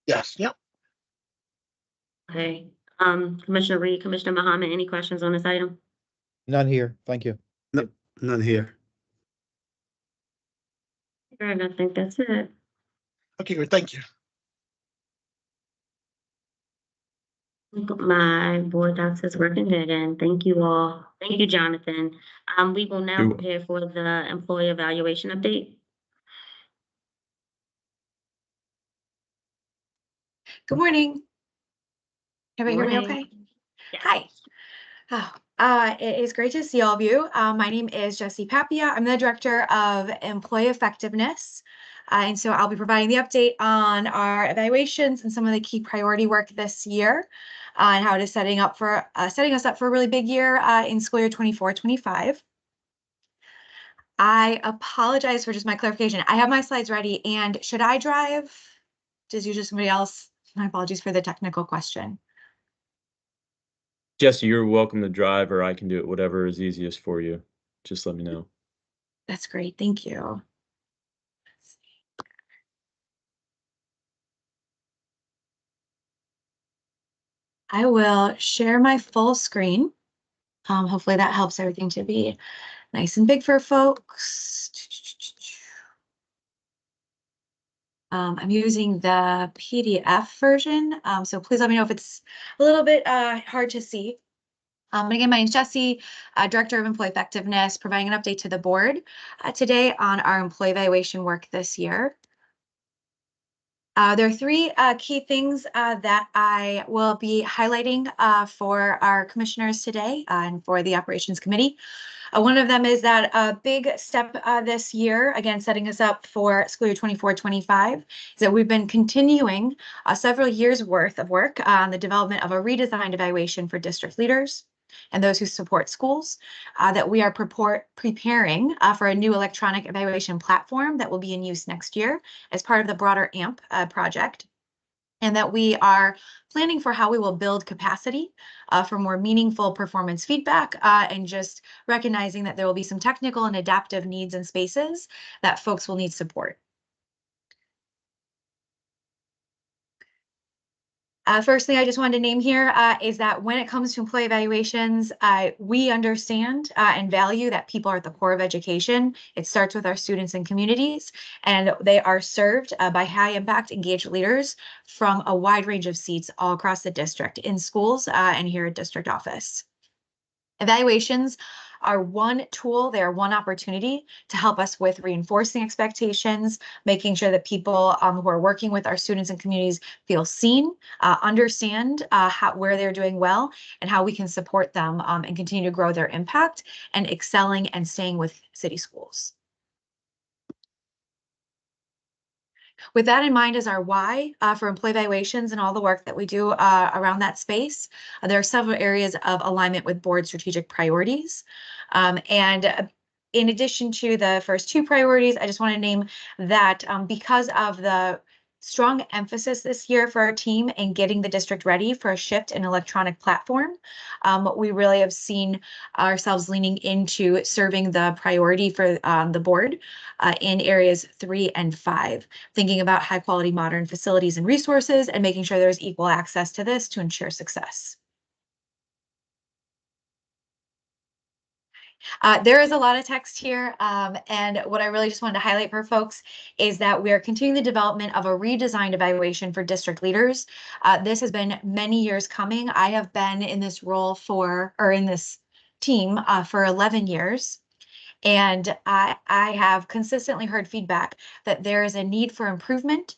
Yes. Yep. Okay. Commissioner Reed, Commissioner Mohammed, any questions on this item? None here. Thank you. No, none here. Greg, I think that's it. Okay, great. Thank you. My board docs is working good, and thank you all. Thank you, Jonathan. We will now You're welcome. prepare for the employee evaluation update. Good morning. Everybody hear me Morning. okay? Yes. Hi. It is great to see all of you. My name is Jessie Papia. I'm the Director of Employee Effectiveness. And so I'll be providing the update on our evaluations and some of the key priority work this year and how it is setting us up for a really big year in school year 24-25. I apologize for just my clarification. I have my slides ready, and should I drive? Does usually somebody else? My apologies for the technical question. Jesse, you're welcome to drive, or I can do it, whatever is easiest for you. Just let me know. That's great. Thank you. I will share my full screen. Hopefully that helps everything to be nice and big for folks. I'm using the PDF version, so please let me know if it's a little bit hard to see. But again, my name is Jessie, Director of Employee Effectiveness, providing an update to the board today on our employee evaluation work this year. There are three key things that I will be highlighting for our commissioners today and for the Operations Committee. One of them is that a big step this year, again, setting us up for school year 24-25, is that we've been continuing several years worth of work on the development of a redesigned evaluation for district leaders and those who support schools, that we are preparing for a new electronic evaluation platform that will be in use next year as part of the broader AMP project, and that we are planning for how we will build capacity for more meaningful performance feedback, and just recognizing that there will be some technical and adaptive needs and spaces that folks will need support. First thing I just wanted to name here is that when it comes to employee evaluations, we understand and value that people are at the core of education. It starts with our students and communities, and they are served by high impact engaged leaders from a wide range of seats all across the district, in schools and here at district office. Evaluations are one tool, they are one opportunity to help us with reinforcing expectations, making sure that people who are working with our students and communities feel seen, understand where they're doing well, and how we can support them and continue to grow their impact and excelling and staying with city schools. With that in mind as our why for employee evaluations and all the work that we do around that space, there are several areas of alignment with board strategic priorities. And in addition to the first two priorities, I just want to name that because of the strong emphasis this year for our team in getting the district ready for a shift in electronic platform, we really have seen ourselves leaning into serving the priority for the board in areas 3 and 5, thinking about high quality modern facilities and resources and making sure there's equal access to this to ensure success. There is a lot of text here, and what I really just wanted to highlight for folks is that we are continuing the development of a redesigned evaluation for district leaders. This has been many years coming. I have been in this role in this team for 11 years. And I have consistently heard feedback that there is a need for improvement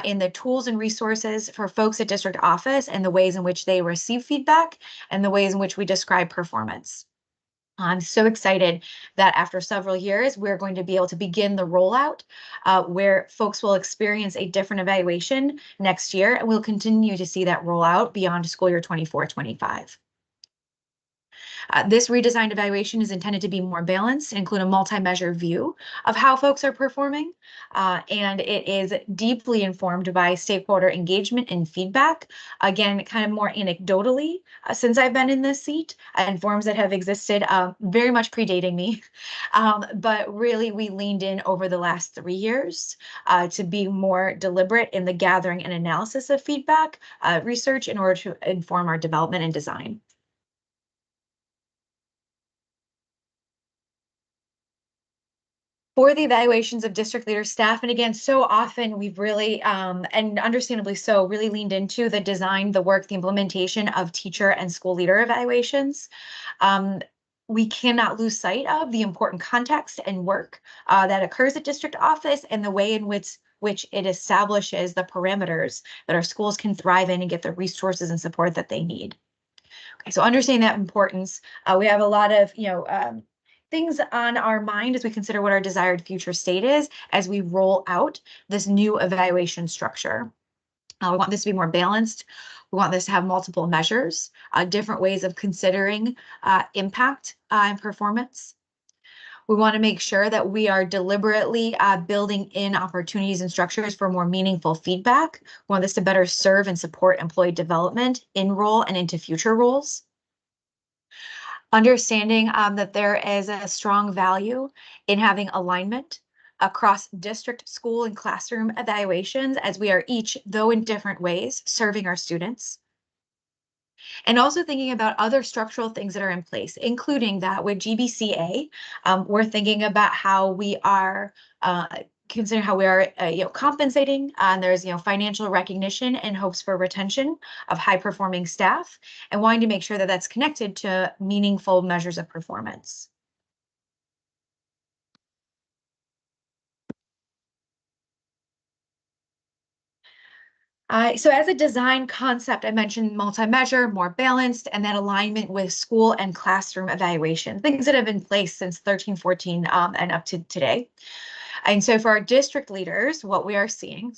in the tools and resources for folks at district office and the ways in which they receive feedback and the ways in which we describe performance. I'm so excited that after several years, we're going to be able to begin the rollout where folks will experience a different evaluation next year, and we'll continue to see that rollout beyond school year 24-25. This redesigned evaluation is intended to be more balanced, include a multi-measure view of how folks are performing, and it is deeply informed by stakeholder engagement and feedback. Again, kind of more anecdotally, since I've been in this seat, in forms that have existed very much predating me, but really we leaned in over the last 3 years to be more deliberate in the gathering and analysis of feedback research in order to inform our development and design. For the evaluations of district leader staff, and again, so often we've really, and understandably so, really leaned into the design, the work, the implementation of teacher and school leader evaluations. We cannot lose sight of the important context and work that occurs at district office and the way in which it establishes the parameters that our schools can thrive in and get the resources and support that they need. Okay, so understanding that importance, we have a lot of, things on our mind as we consider what our desired future state is as we roll out this new evaluation structure. We want this to be more balanced. We want this to have multiple measures, different ways of considering impact and performance. We want to make sure that we are deliberately building in opportunities and structures for more meaningful feedback. We want this to better serve and support employee development in role and into future roles. Understanding that there is a strong value in having alignment across district, school, and classroom evaluations, as we are each, though in different ways, serving our students. And also thinking about other structural things that are in place, including that with GBCA, we're thinking about how we are considering how we are compensating, and there's financial recognition and hopes for retention of high performing staff, and wanting to make sure that that's connected to meaningful measures of performance. So as a design concept, I mentioned multi-measure, more balanced, and then alignment with school and classroom evaluation, things that have been in place since 13-14 and up to today. And so for our district leaders, what we are seeing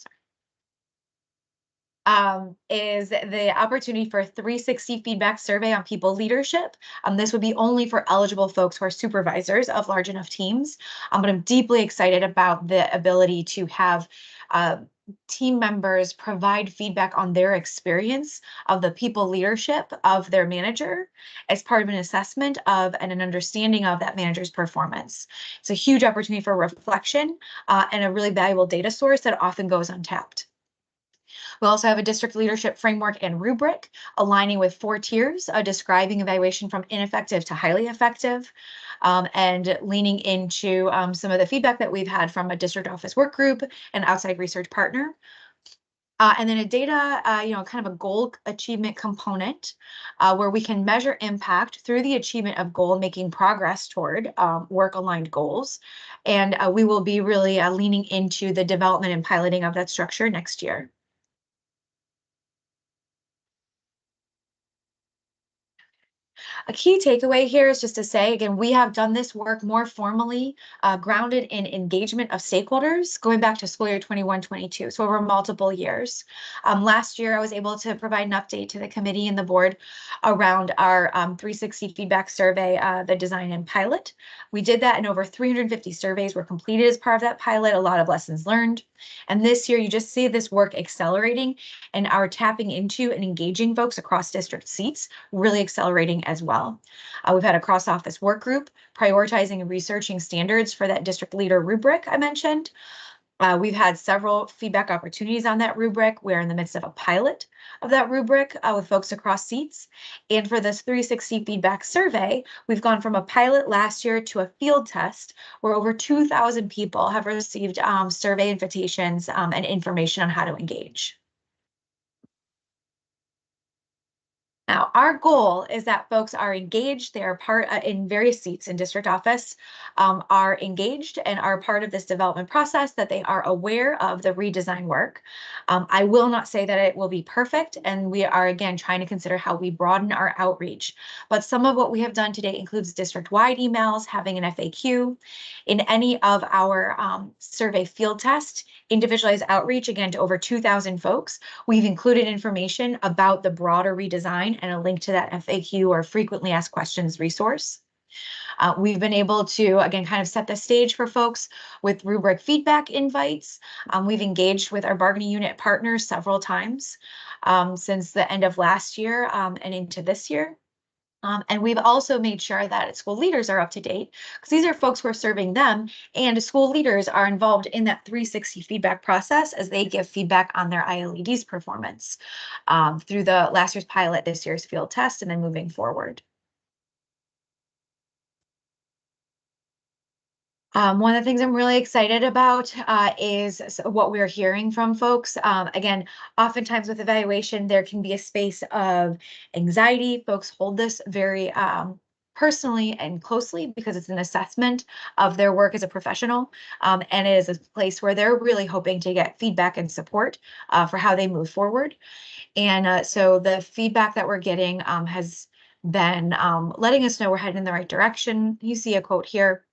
is the opportunity for a 360 feedback survey on people leadership. This would be only for eligible folks who are supervisors of large enough teams. But I'm deeply excited about the ability to have team members provide feedback on their experience of the people leadership of their manager as part of an assessment of and an understanding of that manager's performance. It's a huge opportunity for reflection and a really valuable data source that often goes untapped. We also have a district leadership framework and rubric aligning with 4 tiers, describing evaluation from ineffective to highly effective, and leaning into some of the feedback that we've had from a district office work group and outside research partner. And then a data, kind of a goal achievement component where we can measure impact through the achievement of goal, making progress toward work-aligned goals. And we will be really leaning into the development and piloting of that structure next year. A key takeaway here is just to say, again, we have done this work more formally, grounded in engagement of stakeholders going back to school year 21-22, so over multiple years. Last year, I was able to provide an update to the committee and the board around our 360 feedback survey, the design and pilot. We did that, and over 350 surveys were completed as part of that pilot, a lot of lessons learned. And this year, you just see this work accelerating and our tapping into and engaging folks across district seats really accelerating as well. We've had a cross-office work group prioritizing and researching standards for that district leader rubric I mentioned. We've had several feedback opportunities on that rubric. We're in the midst of a pilot of that rubric with folks across seats. And for this 360 feedback survey, we've gone from a pilot last year to a field test where over 2,000 people have received survey invitations and information on how to engage. Now, our goal is that folks are engaged, they are part in various seats in district office, are engaged and are part of this development process, that they are aware of the redesign work. I will not say that it will be perfect, and we are, again, trying to consider how we broaden our outreach. But some of what we have done today includes district-wide emails, having an FAQ. In any of our survey field tests, individualized outreach, again, to over 2,000 folks. We've included information about the broader redesign and a link to that FAQ or frequently asked questions resource. We've been able to, again, kind of set the stage for folks with rubric feedback invites. We've engaged with our bargaining unit partners several times since the end of last year and into this year. And we've also made sure that school leaders are up to date, because these are folks who are serving them, and school leaders are involved in that 360 feedback process as they give feedback on their ILED's performance through the last year's pilot, this year's field test, and then moving forward. One of the things I'm really excited about is what we're hearing from folks. Again, oftentimes with evaluation, there can be a space of anxiety. Folks hold this very personally and closely because it's an assessment of their work as a professional. And it is a place where they're really hoping to get feedback and support for how they move forward. And so the feedback that we're getting has been letting us know we're heading in the right direction. You see a quote here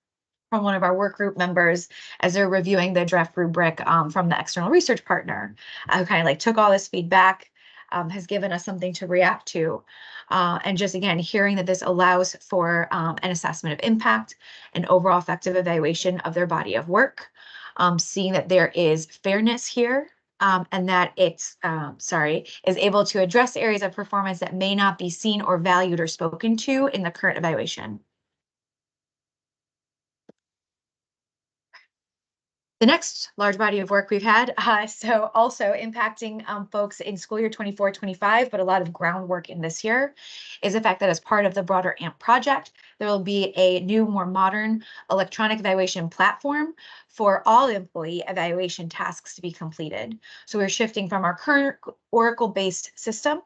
from one of our work group members as they're reviewing the draft rubric from the external research partner, who kind of like took all this feedback, has given us something to react to. And just again, hearing that this allows for an assessment of impact and overall effective evaluation of their body of work, seeing that there is fairness here and that it's, is able to address areas of performance that may not be seen or valued or spoken to in the current evaluation. The next large body of work we've had, so also impacting folks in school year 24-25, but a lot of groundwork in this year, is the fact that as part of the broader AMP project, there will be a new, more modern electronic evaluation platform for all employee evaluation tasks to be completed. So we're shifting from our current Oracle-based system,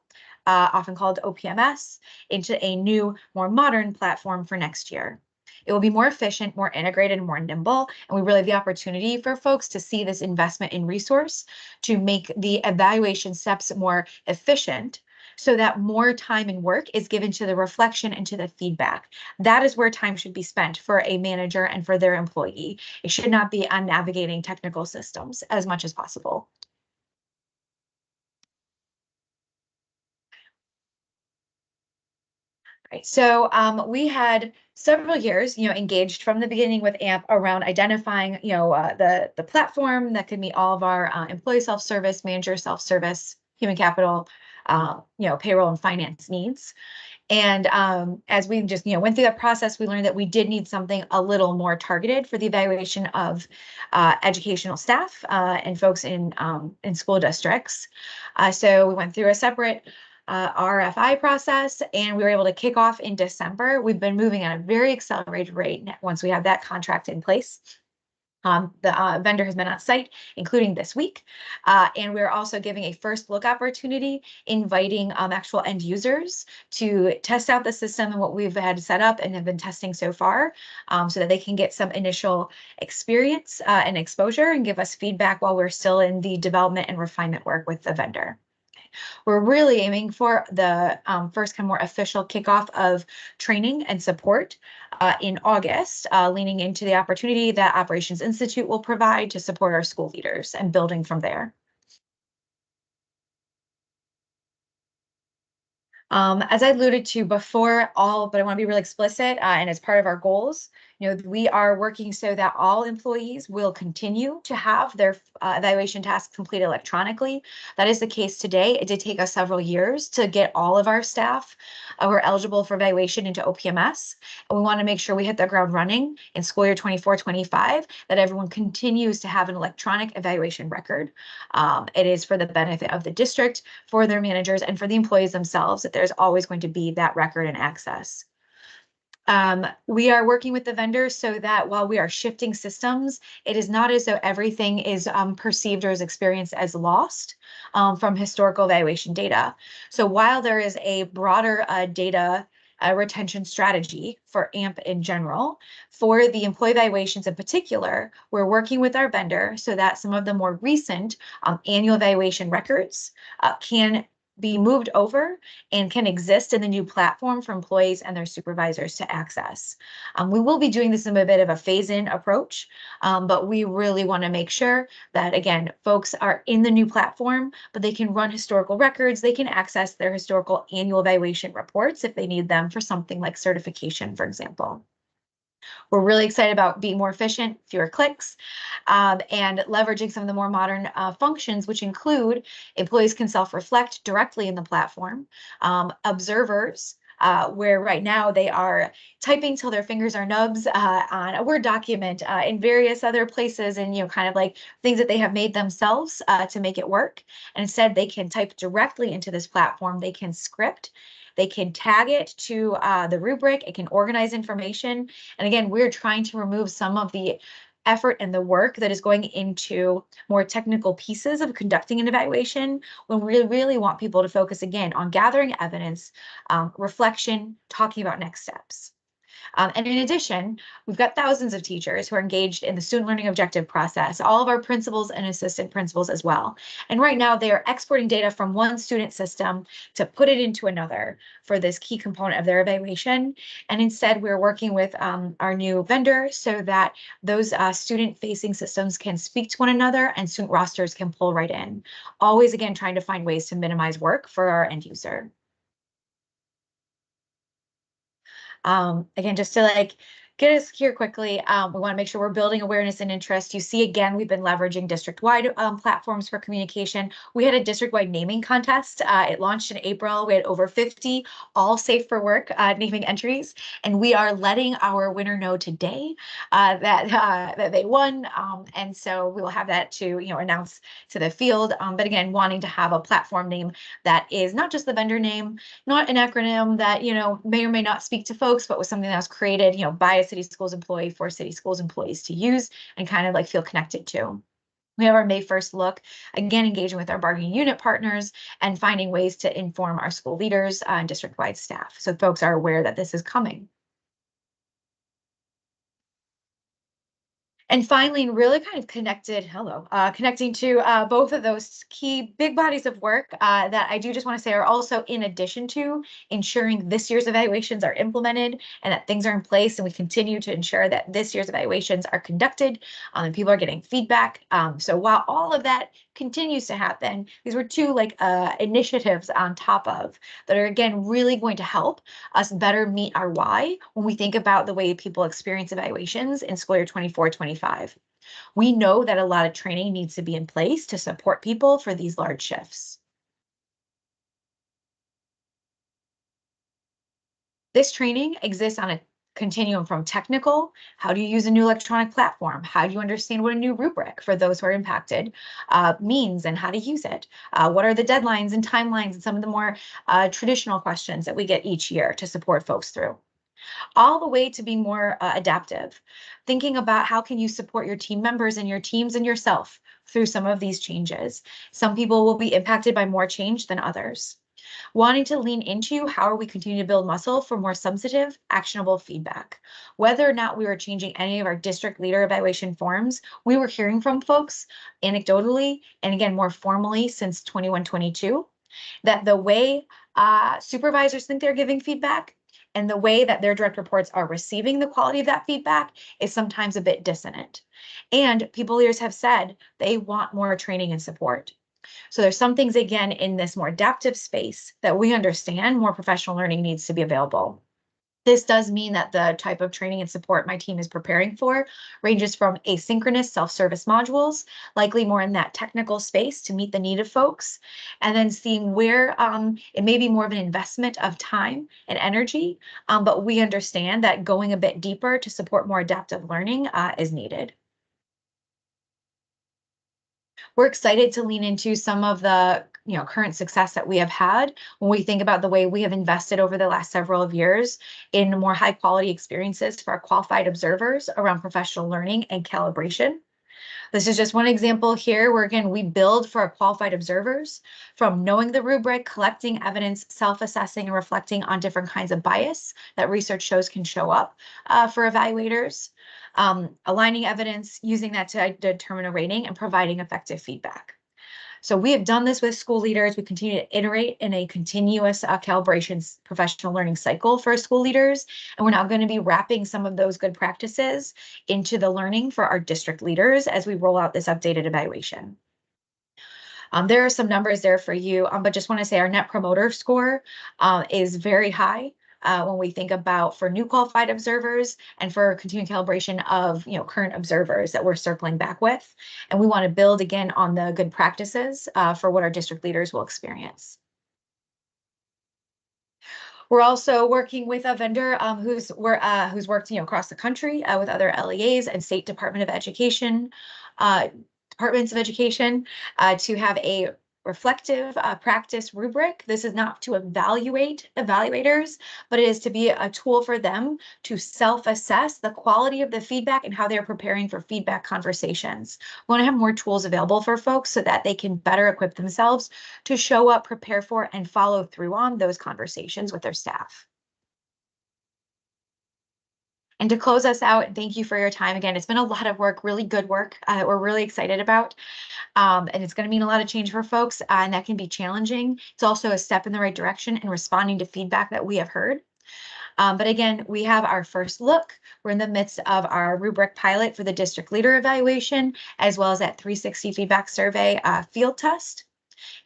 often called OPMS, into a new, more modern platform for next year. It will be more efficient, more integrated, and more nimble. And we really have the opportunity for folks to see this investment in resource to make the evaluation steps more efficient so that more time and work is given to the reflection and to the feedback. That is where time should be spent for a manager and for their employee. It should not be on navigating technical systems as much as possible. Right. So we had several years, engaged from the beginning with AMP around identifying, the platform that could meet all of our employee self-service, manager self-service, human capital, payroll and finance needs. And as we just, went through that process, we learned that we did need something a little more targeted for the evaluation of educational staff and folks in school districts. So we went through a separate RFI process, and we were able to kick off in December. We've been moving at a very accelerated rate once we have that contract in place. The vendor has been on site, including this week, and we're also giving a first look opportunity, inviting actual end users to test out the system and what we've had set up and have been testing so far, so that they can get some initial experience and exposure and give us feedback while we're still in the development and refinement work with the vendor. We're really aiming for the first kind of more official kickoff of training and support in August, leaning into the opportunity that Operations Institute will provide to support our school leaders and building from there. As I alluded to before, but I want to be really explicit, and as part of our goals, we are working so that all employees will continue to have their evaluation tasks completed electronically. That is the case today. It did take us several years to get all of our staff who are eligible for evaluation into OPMS. And we want to make sure we hit the ground running in school year 24-25, that everyone continues to have an electronic evaluation record. It is for the benefit of the district, for their managers, and for the employees themselves, that there's always going to be that record and access. We are working with the vendors so that while we are shifting systems, it is not as though everything is perceived or is experienced as lost from historical evaluation data. So while there is a broader data retention strategy for AMP in general, for the employee evaluations in particular, we're working with our vendor so that some of the more recent annual evaluation records can be moved over and can exist in the new platform for employees and their supervisors to access. We will be doing this in a bit of a phase-in approach, but we really want to make sure that, again, folks are in the new platform, but they can run historical records. They can access their historical annual evaluation reports if they need them for something like certification, for example. We're really excited about being more efficient, fewer clicks, and leveraging some of the more modern functions, which include employees can self-reflect directly in the platform, observers, where right now they are typing till their fingers are nubs on a Word document in various other places, and kind of like things that they have made themselves to make it work. And instead, they can type directly into this platform. They can script. They can tag it to the rubric. It can organize information. And again, we're trying to remove some of the effort and the work that is going into more technical pieces of conducting an evaluation, when we really want people to focus again on gathering evidence, reflection, talking about next steps. And in addition, we've got thousands of teachers who are engaged in the student learning objective process, all of our principals and assistant principals as well. And right now they are exporting data from one student system to put it into another for this key component of their evaluation. And instead, we're working with our new vendor so that those student-facing systems can speak to one another and student rosters can pull right in. Always, again, trying to find ways to minimize work for our end user. Again, just to get us here quickly, we want to make sure we're building awareness and interest. You see, again, we've been leveraging district-wide platforms for communication. We had a district-wide naming contest. It launched in April. We had over 50 all safe for work naming entries, and we are letting our winner know today that they won. And so we will have that to announce to the field. But again, wanting to have a platform name that is not just the vendor name, not an acronym that may or may not speak to folks, but was something that was created by a City Schools employee for City Schools employees to use and kind of like feel connected to. We have our May 1st look, again, engaging with our bargaining unit partners and finding ways to inform our school leaders and district-wide staff so folks are aware that this is coming. And finally, really kind of connecting to both of those key big bodies of work that I do just want to say are also in addition to ensuring this year's evaluations are implemented and that things are in place, and we continue to ensure that this year's evaluations are conducted and people are getting feedback. So while all of that continues to happen, these were two initiatives on top of that are again really going to help us better meet our why when we think about the way people experience evaluations in school year 24-25. We know that a lot of training needs to be in place to support people for these large shifts. This training exists on a continuum from technical, how do you use a new electronic platform? How do you understand what a new rubric for those who are impacted means and how to use it? What are the deadlines and timelines and some of the more traditional questions that we get each year to support folks through? All the way to being more adaptive, thinking about how can you support your team members and your teams and yourself through some of these changes. Some people will be impacted by more change than others. Wanting to lean into how are we continuing to build muscle for more substantive, actionable feedback. Whether or not we were changing any of our district leader evaluation forms, we were hearing from folks anecdotally and again more formally since 21-22 that the way supervisors think they're giving feedback and the way that their direct reports are receiving the quality of that feedback is sometimes a bit dissonant. And people leaders have said they want more training and support. So there's some things, again, in this more adaptive space that we understand more professional learning needs to be available. This does mean that the type of training and support my team is preparing for ranges from asynchronous self-service modules, likely more in that technical space to meet the need of folks, and then seeing where it may be more of an investment of time and energy, but we understand that going a bit deeper to support more adaptive learning is needed. We're excited to lean into some of the current success that we have had when we think about the way we have invested over the last several years in more high quality experiences for our qualified observers around professional learning and calibration. This is just one example here where, again, we build for our qualified observers from knowing the rubric, collecting evidence, self-assessing, and reflecting on different kinds of bias that research shows can show up for evaluators, aligning evidence, using that to determine a rating, and providing effective feedback. So we have done this with school leaders. We continue to iterate in a continuous calibration professional learning cycle for school leaders. And we're now going to be wrapping some of those good practices into the learning for our district leaders as we roll out this updated evaluation. There are some numbers there for you, but just want to say our Net Promoter Score is very high. When we think about for new qualified observers and for continuing calibration of current observers that we're circling back with. And we want to build again on the good practices for what our district leaders will experience. We're also working with a vendor who's worked across the country with other LEAs and state Department of Education, departments of education to have a reflective practice rubric. This is not to evaluate evaluators, but it is to be a tool for them to self-assess the quality of the feedback and how they're preparing for feedback conversations. We want to have more tools available for folks so that they can better equip themselves to show up, prepare for, and follow through on those conversations with their staff. And to close us out, thank you for your time. Again, it's been a lot of work, really good work that we're really excited about. And it's going to mean a lot of change for folks, and that can be challenging. It's also a step in the right direction in responding to feedback that we have heard. But again, we have our first look. We're in the midst of our rubric pilot for the district leader evaluation, as well as that 360 feedback survey field test.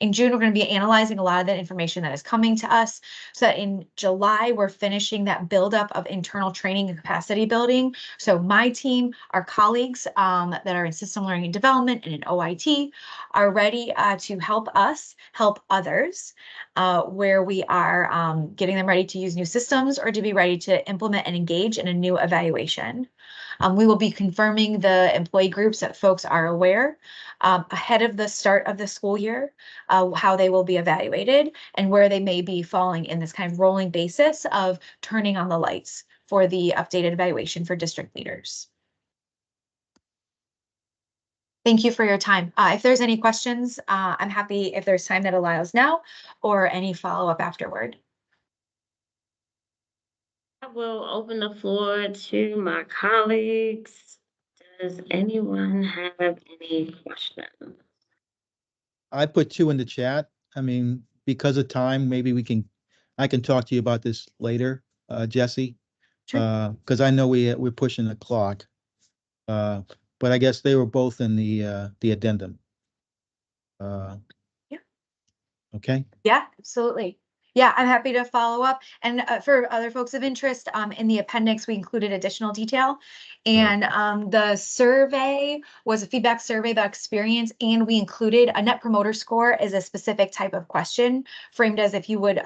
In June, we're going to be analyzing a lot of the information that is coming to us, so that in July, we're finishing that buildup of internal training and capacity building. So my team, our colleagues that are in system learning and development and in OIT are ready to help us help others, where we are getting them ready to use new systems or to be ready to implement and engage in a new evaluation. We will be confirming the employee groups that folks are aware ahead of the start of the school year, how they will be evaluated and where they may be falling in this kind of rolling basis of turning on the lights for the updated evaluation for district leaders. Thank you for your time. If there's any questions, I'm happy if there's time that allows now or any follow-up afterward. I will open the floor to my colleagues. Does anyone have any questions? I put 2 in the chat. I mean, because of time, maybe I can talk to you about this later, Jesse. Sure. Because I know we're pushing the clock. But I guess they were both in the addendum. Yeah. Okay. Yeah, absolutely. Yeah, I'm happy to follow up. And for other folks of interest, in the appendix, we included additional detail. And the survey was a feedback survey about experience, and we included a net promoter score as a specific type of question, framed as if you would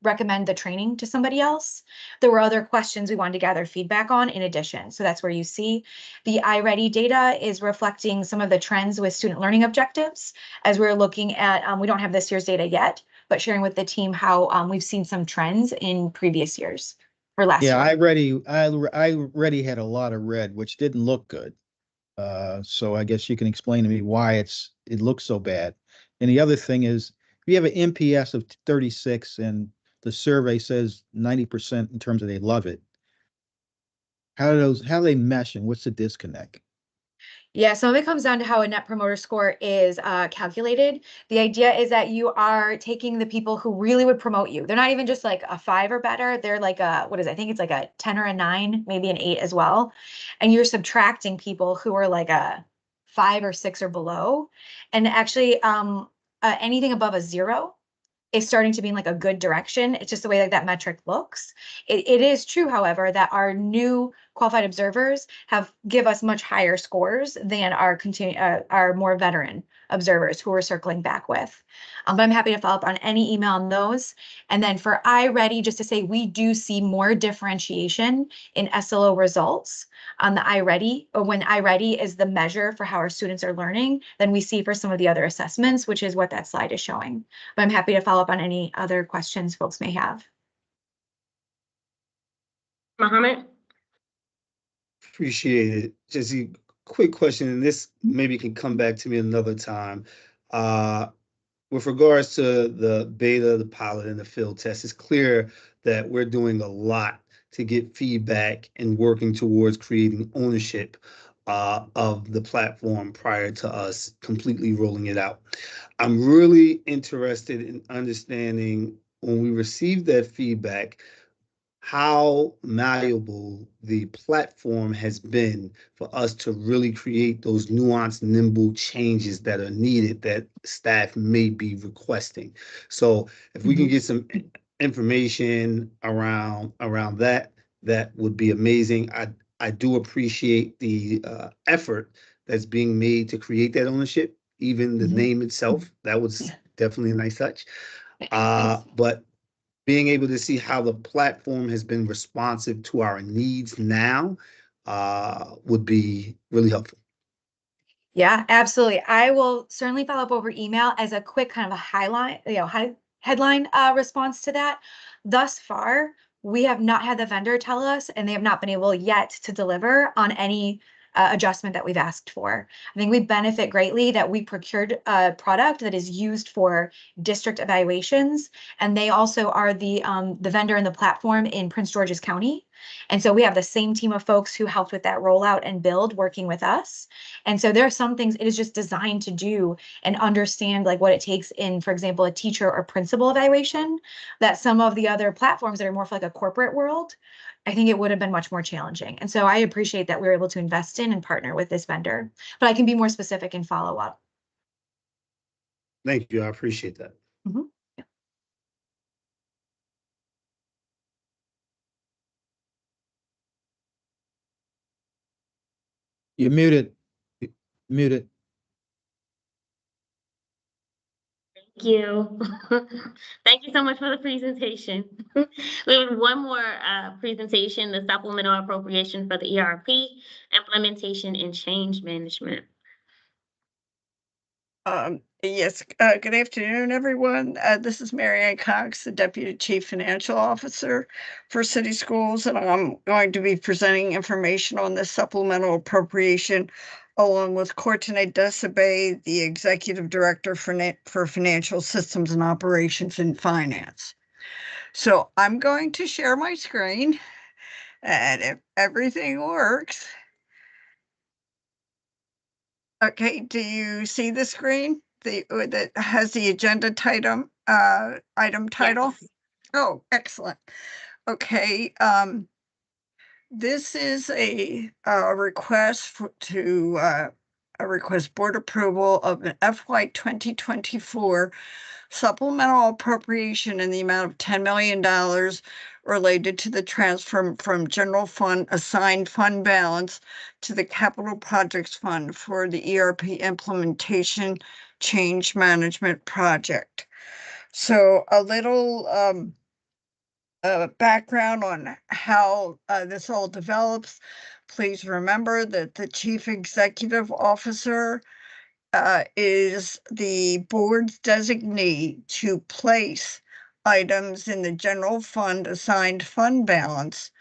recommend the training to somebody else. There were other questions we wanted to gather feedback on in addition. So that's where you see the iReady data is reflecting some of the trends with student learning objectives as we're looking at, we don't have this year's data yet, but sharing with the team how we've seen some trends in previous years or last Yeah, year. I already had a lot of red, which didn't look good. So I guess you can explain to me why it looks so bad. And the other thing is, if you have an NPS of 36 and the survey says 90% in terms of they love it, how do they mesh and what's the disconnect? Yeah, some of it comes down to how a net promoter score is calculated. The idea is that you are taking the people who really would promote you. They're not even just like a 5 or better. They're like what is it? I think it's like a 10 or a 9, maybe an 8 as well. And you're subtracting people who are like a 5 or 6 or below. And actually, anything above a 0 is starting to be in like a good direction. It's just the way like that metric looks. It is true, however, that our new qualified observers give us much higher scores than our more veteran observers who we're circling back with. But I'm happy to follow up on any email on those. And then for iReady, just to say we do see more differentiation in SLO results on the iReady, or when iReady is the measure for how our students are learning than we see for some of the other assessments, which is what that slide is showing. But I'm happy to follow up on any other questions folks may have. Mohammed? Appreciate it. Jesse, quick question, and this maybe can come back to me another time. With regards to the beta, the pilot, and the field test, it's clear that we're doing a lot to get feedback and working towards creating ownership of the platform prior to us completely rolling it out. I'm really interested in understanding, when we receive that feedback, how malleable the platform has been for us to really create those nuanced, nimble changes that are needed that staff may be requesting. So if we can get some information around that, that would be amazing. I do appreciate the effort that's being made to create that ownership, even the name itself. That was definitely a nice touch. But being able to see how the platform has been responsive to our needs now would be really helpful. Yeah, absolutely. I will certainly follow up over email as a quick kind of a highlight, headline response to that. Thus far, we have not had the vendor tell us, and they have not been able yet to deliver on any adjustment that we've asked for. I think we benefit greatly that we procured a product that is used for district evaluations, and they also are the vendor and the platform in Prince George's County. And so we have the same team of folks who helped with that rollout and build working with us. And so there are some things it is just designed to do and understand like what it takes in, for example, a teacher or principal evaluation, that some of the other platforms that are more for like a corporate world, I think it would have been much more challenging. And so I appreciate that we were able to invest in and partner with this vendor, but I can be more specific and follow up. Thank you. I appreciate that. You're muted. Muted. Thank you. Thank you so much for the presentation. We have one more presentation, the supplemental appropriation for the ERP implementation and change management. Yes, good afternoon, everyone. This is Mary Ann Cox, the Deputy Chief Financial Officer for City Schools, and I'm going to be presenting information on this supplemental appropriation along with Courtney Desabay, the Executive Director for Financial Systems and Operations in Finance. So I'm going to share my screen, and if everything works. Okay, do you see the screen? That has the agenda item title? Yes. Oh, excellent. Okay, this is a request a request board approval of an FY 2024 supplemental appropriation in the amount of $10 million related to the transfer from general fund assigned fund balance to the capital projects fund for the ERP implementation change management project. So a little background on how this all develops. Please remember that the chief executive officer is the board's designee to place items in the general fund assigned fund balance.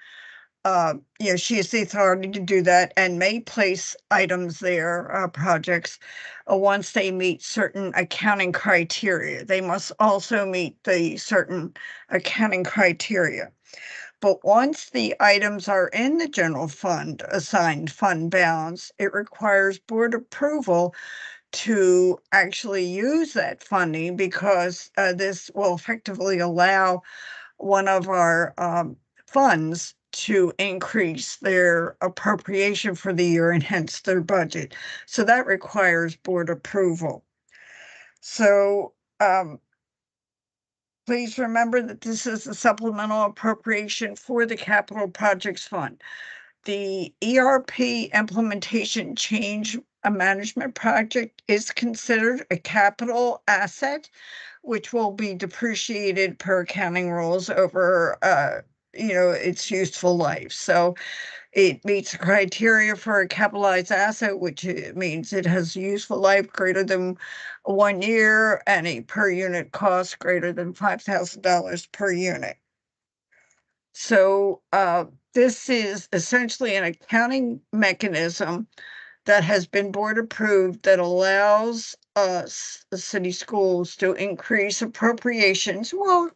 She has the authority to do that and may place items there, projects, once they meet certain accounting criteria. They must also meet the certain accounting criteria. But once the items are in the general fund assigned fund balance, it requires board approval to actually use that funding because this will effectively allow one of our funds to increase their appropriation for the year and hence their budget. So that requires board approval. So please remember that this is a supplemental appropriation for the Capital Projects Fund. The ERP implementation change management project is considered a capital asset, which will be depreciated per accounting rules over its useful life. So it meets the criteria for a capitalized asset, which means it has useful life greater than 1 year and a per unit cost greater than $5,000 per unit. So this is essentially an accounting mechanism that has been board approved that allows us, the city schools, to increase appropriations while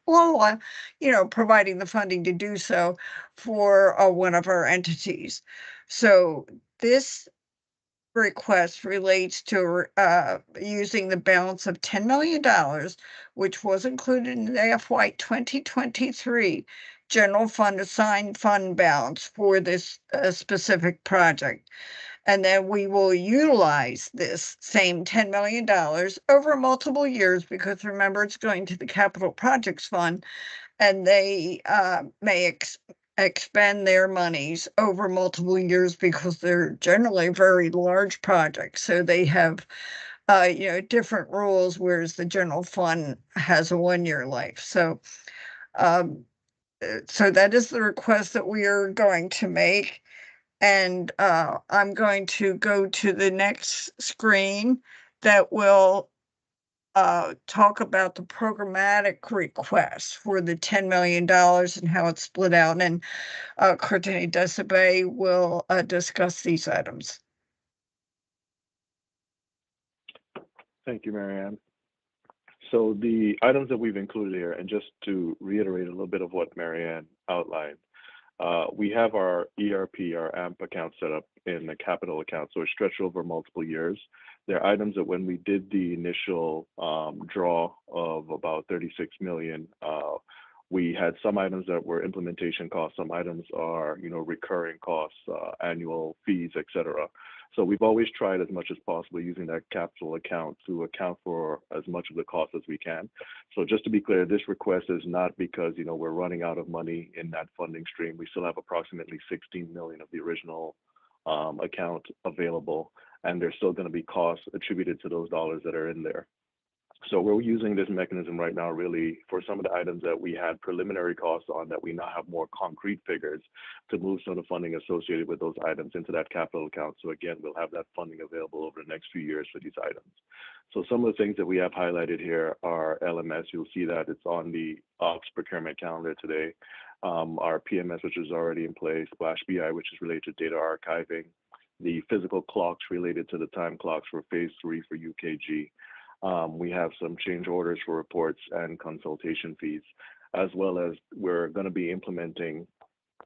providing the funding to do so for one of our entities. So this request relates to using the balance of $10 million, which was included in the FY 2023 general fund assigned fund balance for this specific project. And then we will utilize this same $10 million over multiple years because remember, it's going to the Capital Projects Fund and they may expend their monies over multiple years because they're generally very large projects. So they have, different rules, whereas the general fund has a 1-year life. So that is the request that we are going to make. And I'm going to go to the next screen that will talk about the programmatic request for the $10 million and how it's split out. And Courtney Desabay will discuss these items. Thank you, Mary Ann. So the items that we've included here, and just to reiterate a little bit of what Mary Ann outlined, we have our ERP, our AMP account set up in the capital account, so it's stretched over multiple years. There are items that when we did the initial draw of about 36 million, we had some items that were implementation costs, some items are, recurring costs, annual fees, etc. So we've always tried as much as possible using that capital account to account for as much of the cost as we can. So just to be clear, this request is not because, you know, we're running out of money in that funding stream. We still have approximately 16 million of the original account available, and there's still going to be costs attributed to those dollars that are in there. So we're using this mechanism right now really for some of the items that we had preliminary costs on that we now have more concrete figures to move some of the funding associated with those items into that capital account. So again, we'll have that funding available over the next few years for these items. So some of the things that we have highlighted here are LMS. You'll see that it's on the ops procurement calendar today. Our PMS, which is already in place, Splash BI, which is related to data archiving, the physical clocks related to the time clocks for phase 3 for UKG. We have some change orders for reports and consultation fees, as well as we're going to be implementing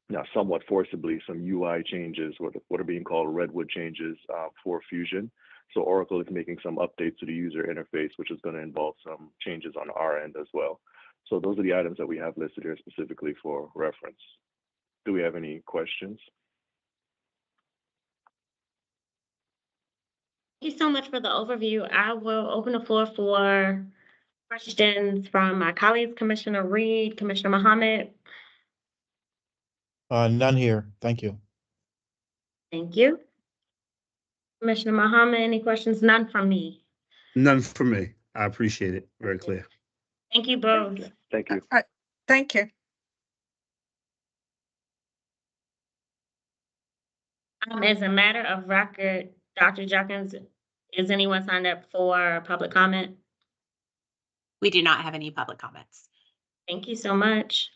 now somewhat forcibly some UI changes, what are being called Redwood changes for Fusion. So Oracle is making some updates to the user interface, which is going to involve some changes on our end as well. So those are the items that we have listed here specifically for reference. Do we have any questions? Thank you so much for the overview. I will open the floor for questions from my colleagues, Commissioner Reed, Commissioner Mohammed. None here. Thank you. Thank you. Commissioner Mohammed, any questions? None from me. None for me. I appreciate it. Very clear. Thank you both. Thank you. Thank you. As a matter of record, Dr. Jenkins, is anyone signed up for public comment? We do not have any public comments. Thank you so much.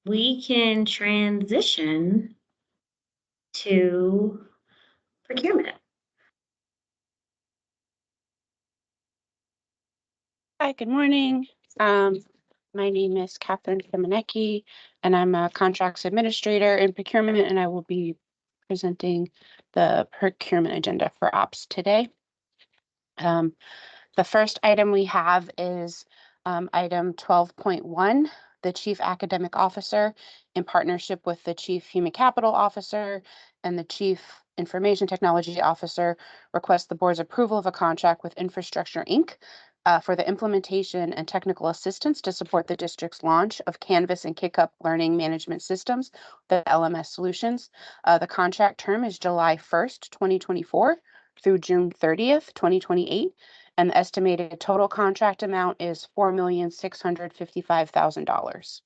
We can transition to procurement. Hi, good morning. My name is Catherine Kamenecki, and I'm a contracts administrator in procurement, and I will be presenting the procurement agenda for ops today. The first item we have is item 12.1, the Chief Academic Officer, in partnership with the Chief Human Capital Officer and the Chief Information Technology Officer, request the board's approval of a contract with Infrastructure Inc. For the implementation and technical assistance to support the district's launch of Canvas and KickUp learning management systems, the LMS solutions. The contract term is July 1st, 2024 through June 30th, 2028. And the estimated total contract amount is $4,655,000.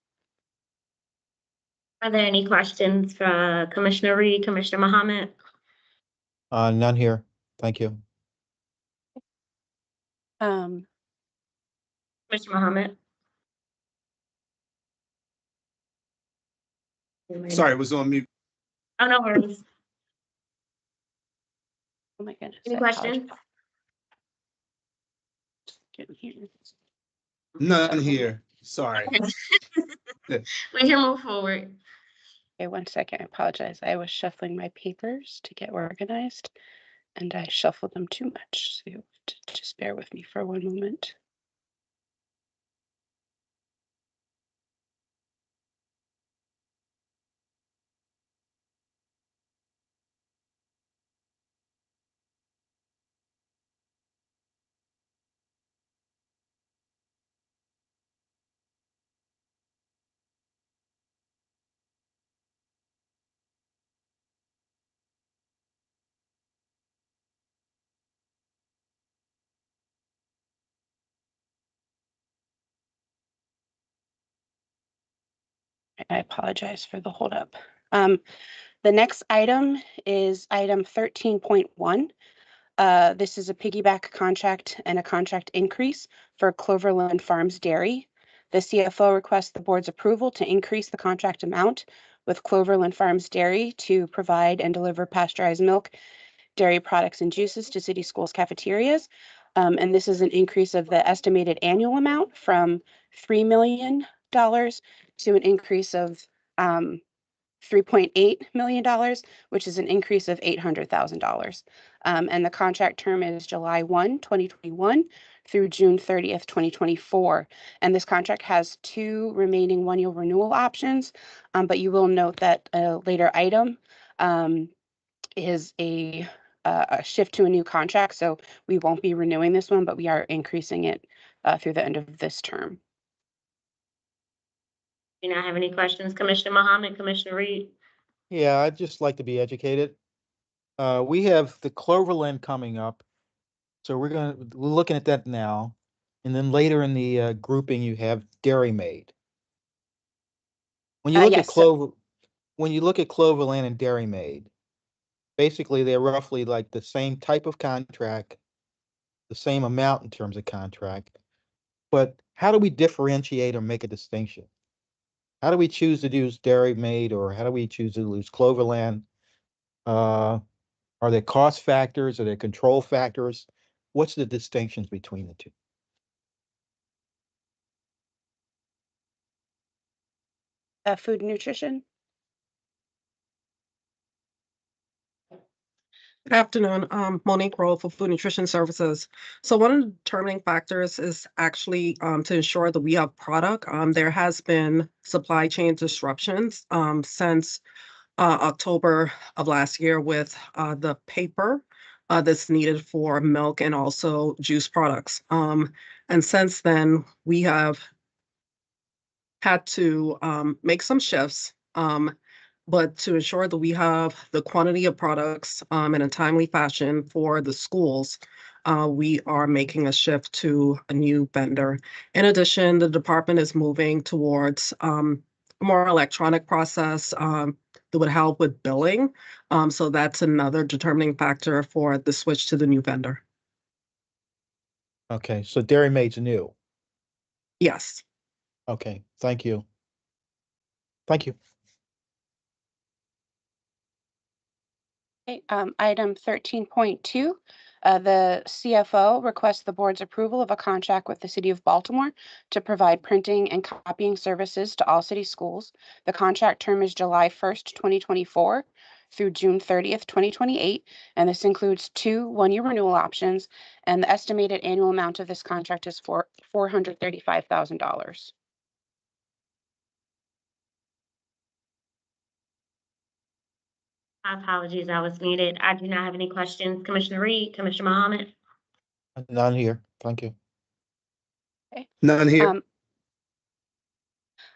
Are there any questions for Commissioner Reed, Commissioner Mohammed? None here. Thank you. Commissioner Mohammed? Sorry, it was on mute. Oh, no worries. Oh my goodness. Any I questions? apologize. None here. Sorry. We can move forward. Okay, 1 second. I apologize. I was shuffling my papers to get organized, and I shuffled them too much. So you have to just bear with me for 1 moment. I apologize for the holdup. The next item is item 13.1. This is a piggyback contract and a contract increase for Cloverland Farms Dairy. The CFO requests the board's approval to increase the contract amount with Cloverland Farms Dairy to provide and deliver pasteurized milk, dairy products, and juices to city schools cafeterias. And this is an increase of the estimated annual amount from $3 million to an increase of $3.8 million, which is an increase of $800,000. And the contract term is July 1, 2021 through June 30th, 2024. And this contract has 2 remaining 1-year renewal options, but you will note that a later item is a shift to a new contract. So we won't be renewing this one, but we are increasing it through the end of this term. Do you not have any questions, Commissioner Mohammed, Commissioner Reed? Yeah, I'd just like to be educated. We have the Cloverland coming up. So we're looking at that now. And then later in the grouping, you have Dairy Maid. When you look at Yes. when you look at Cloverland and Dairy Maid, basically they're roughly like the same type of contract, the same amount in terms of contract. But how do we differentiate or make a distinction? How do we choose to use Dairy Maid, or how do we choose to use Cloverland? Are there cost factors? Are there control factors? What's the distinctions between the two? Food and nutrition. Good afternoon, Monique Roll for Food Nutrition Services. So one of the determining factors is actually to ensure that we have product. There has been supply chain disruptions since October of last year with the paper that's needed for milk and also juice products. And since then, we have had to make some shifts. But to ensure that we have the quantity of products in a timely fashion for the schools, we are making a shift to a new vendor. In addition, the department is moving towards a more electronic process that would help with billing. So that's another determining factor for the switch to the new vendor. Okay, so Dairy Maid's new. Yes. Okay, thank you. Thank you. Okay, item 13.2, the CFO requests the board's approval of a contract with the City of Baltimore to provide printing and copying services to all city schools. The contract term is July 1st, 2024 through June 30th, 2028, and this includes 2 one-year renewal options, and the estimated annual amount of this contract is $435,000. My apologies, I was muted. I do not have any questions. Commissioner Reed, Commissioner Mohammed? None here. Thank you. None here.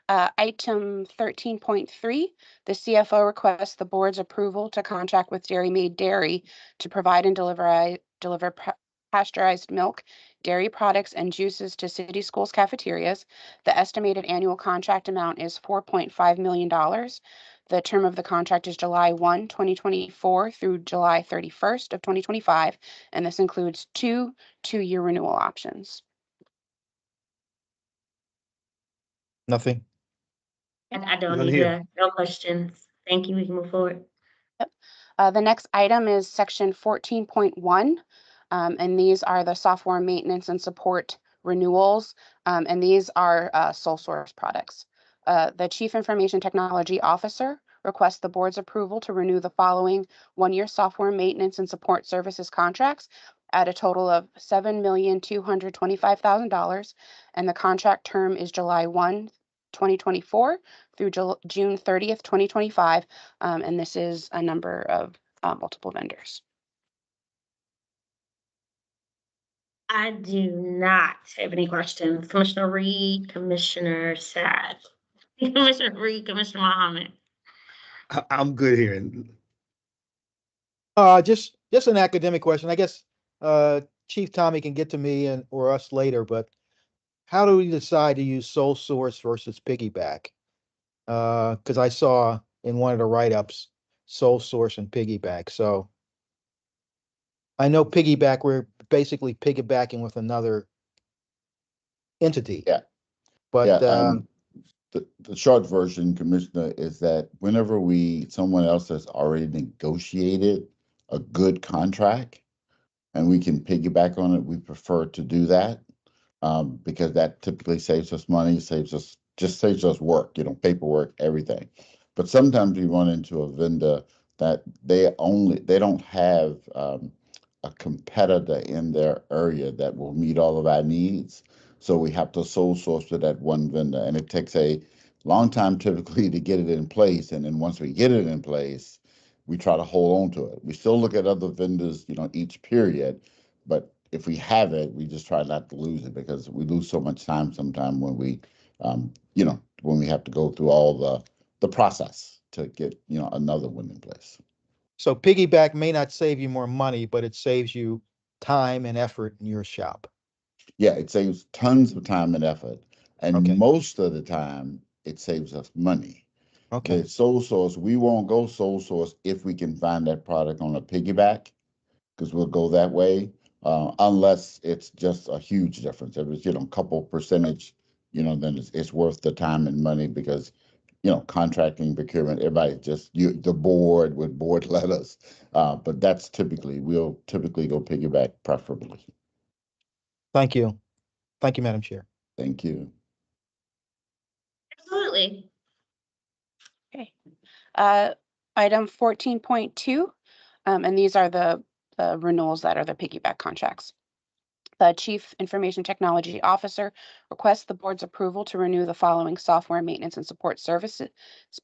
Item 13.3, the CFO requests the board's approval to contract with Dairy Maid Dairy to provide and deliver pasteurized milk, dairy products, and juices to city schools cafeterias. The estimated annual contract amount is $4.5 million. The term of the contract is July 1, 2024 through July 31st of 2025, and this includes 2 two-year renewal options. Nothing. I don't None need here. no questions. Thank you. We can move forward. The next item is section 14.1, and these are the software maintenance and support renewals, and these are sole source products. The Chief Information Technology Officer requests the board's approval to renew the following one-year software maintenance and support services contracts at a total of $7,225,000, and the contract term is July 1, 2024 through June 30th, 2025, and this is a number of multiple vendors. I do not have any questions. Commissioner Reed, Commissioner Sad. Commissioner Reed, Commissioner Mohammed. I'm good here. Just an academic question. I guess Chief Tommy can get to me or us later, but how do we decide to use sole source versus piggyback? Because I saw in one of the write-ups sole source and piggyback. So I know piggyback, we're basically piggybacking with another entity. Yeah. But the short version, Commissioner, is that whenever someone else has already negotiated a good contract and we can piggyback on it, we prefer to do that because that typically saves us money, saves us work, paperwork, everything. But sometimes we run into a vendor that they don't have a competitor in their area that will meet all of our needs. So we have to sole source to that one vendor, and it takes a long time typically to get it in place. And then once we get it in place, we try to hold on to it. We still look at other vendors, each period, but if we have it, we just try not to lose it because we lose so much time sometime when we, when we have to go through all the process to get, another one in place. So piggyback may not save you more money, but it saves you time and effort in your shop. Yeah, it saves tons of time and effort. And Okay. most of the time, it saves us money. Okay. The sole source, we won't go sole source if we can find that product on a piggyback, because we'll go that way, unless it's just a huge difference. If it's, a couple percentage, then it's worth the time and money because, contracting, procurement, everybody just, the board with board letters. But that's we'll typically go piggyback preferably. Thank you. Thank you, Madam Chair. Thank you. Absolutely. Okay. Item 14.2, and these are the renewals that are the piggyback contracts. The Chief Information Technology Officer requests the board's approval to renew the following software maintenance and support services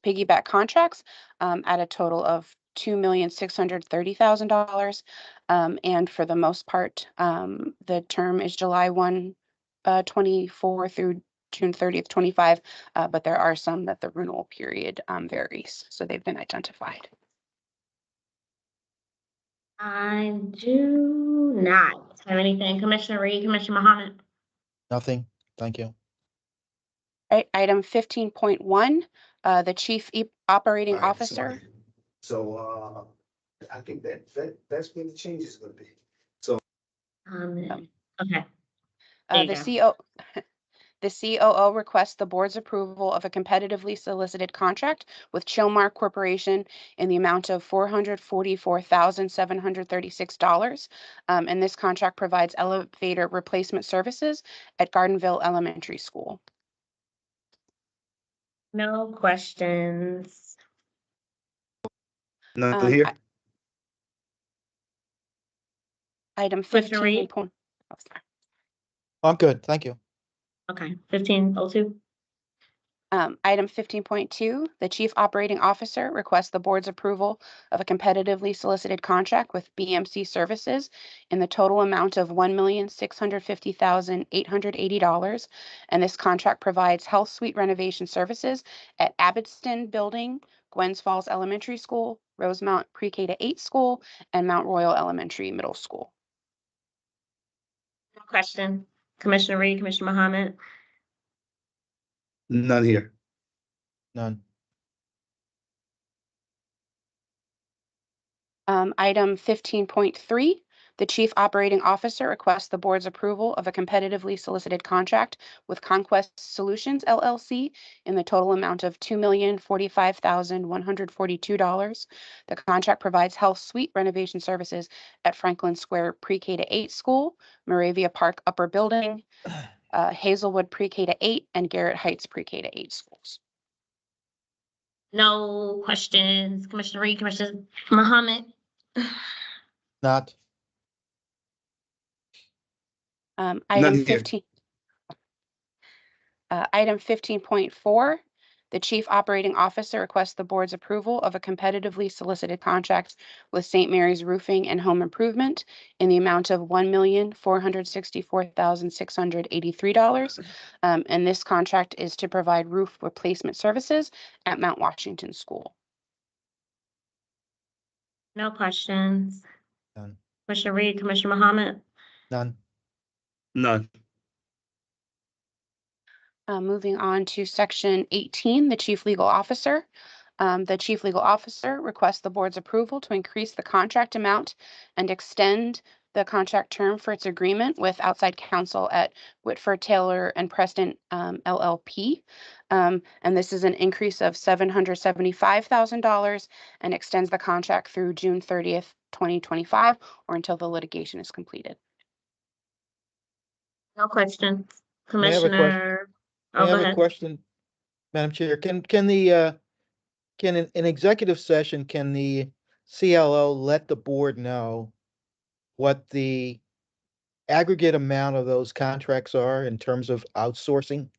piggyback contracts at a total of $2,630,000. And for the most part, the term is July 1, 24 through June 30th, 25, but there are some that the renewal period varies, so they've been identified. I do not have anything. Commissioner Reed, Commissioner Mohammed. Nothing. Thank you. All right, item 15.1, the Chief Operating All right, Officer. So, I think that's when the change is gonna be. Okay. The COO requests the board's approval of a competitively solicited contract with Chilmark Corporation in the amount of $444,736. And this contract provides elevator replacement services at Gardenville Elementary School. No questions. Nothing here. Item Commissioner 15. Reed? I'm good. Thank you. Okay, 15.02. Item 15.2, the Chief Operating Officer requests the board's approval of a competitively solicited contract with BMC Services in the total amount of $1,650,880. And this contract provides health suite renovation services at Abbotston Building, Gwens Falls Elementary School, Rosemount Pre-K to 8 School, and Mount Royal Elementary Middle School. No question. Commissioner Reed, Commissioner Mohammed. None here. None. Item 15.3, the Chief Operating Officer requests the board's approval of a competitively solicited contract with Conquest Solutions LLC in the total amount of $2,045,142. The contract provides health suite renovation services at Franklin Square Pre-K to 8 School, Moravia Park Upper Building, Hazelwood Pre-K to 8, and Garrett Heights Pre-K to 8 schools. No questions. Commissioner Reed, Commissioner Mohammed. Not. Item None here. 15. Item 15.4, the Chief Operating Officer requests the board's approval of a competitively solicited contract with St. Mary's Roofing and Home Improvement in the amount of $1,464,683. And this contract is to provide roof replacement services at Mount Washington School. No questions. None. Commissioner Reed, Commissioner Mohammed. None. None. Moving on to section 18, the Chief Legal Officer. The Chief Legal Officer requests the board's approval to increase the contract amount and extend the contract term for its agreement with outside counsel at Whitford, Taylor, and Preston LLP. And this is an increase of $775,000 and extends the contract through June 30th, 2025, or until the litigation is completed. No questions. May I have a question? Commissioner. I have a question, Madam Chair. Can an executive session, can the CLO let the board know what the aggregate amount of those contracts are in terms of outsourcing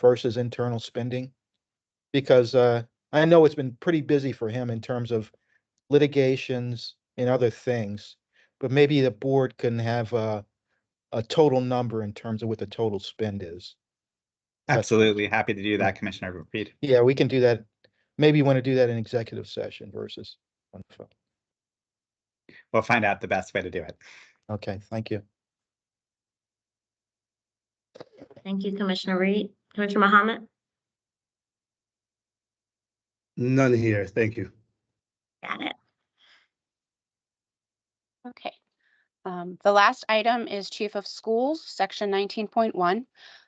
versus internal spending? Because I know it's been pretty busy for him in terms of litigations and other things, but maybe the board can have a total number in terms of what the total spend is. Absolutely happy to do that, Commissioner Reed. Yeah, we can do that. Maybe you want to do that in executive session versus on the phone. We'll find out the best way to do it. Okay, thank you. Thank you, Commissioner Reed. Commissioner Mohammed? None here. Thank you. Got it. Okay. The last item is Chief of Schools, Section 19.1.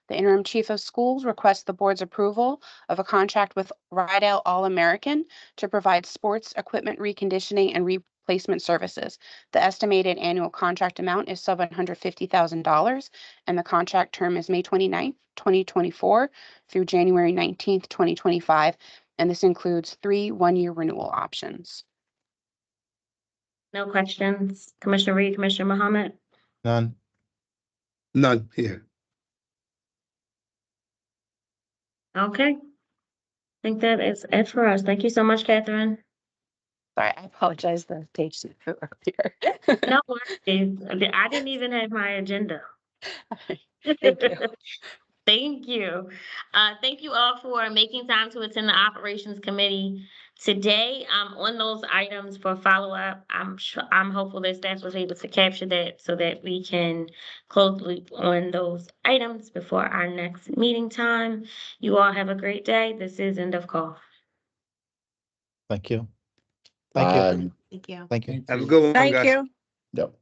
The interim Chief of Schools requests the board's approval of a contract with Rydell All-American to provide sports equipment reconditioning and replacement services. The estimated annual contract amount is $750,000, and the contract term is May 29th, 2024 through January 19th, 2025, and this includes 3 one-year renewal options. No questions. Commissioner Reed, Commissioner Mohammed? None. None here. Okay. I think that is it for us. Thank you so much, Catherine. Sorry, I apologize. The page didn't fit earlier. No worries. I didn't even have my agenda. Thank you. Thank you. Thank you all for making time to attend the Operations Committee today. On those items for follow-up, I'm hopeful that staff was able to capture that so that we can close the loop on those items before our next meeting time. You all have a great day. This is end of call. Thank you. Thank you. Thank you. Thank you. Have a good one, Thank guys. you. Yep.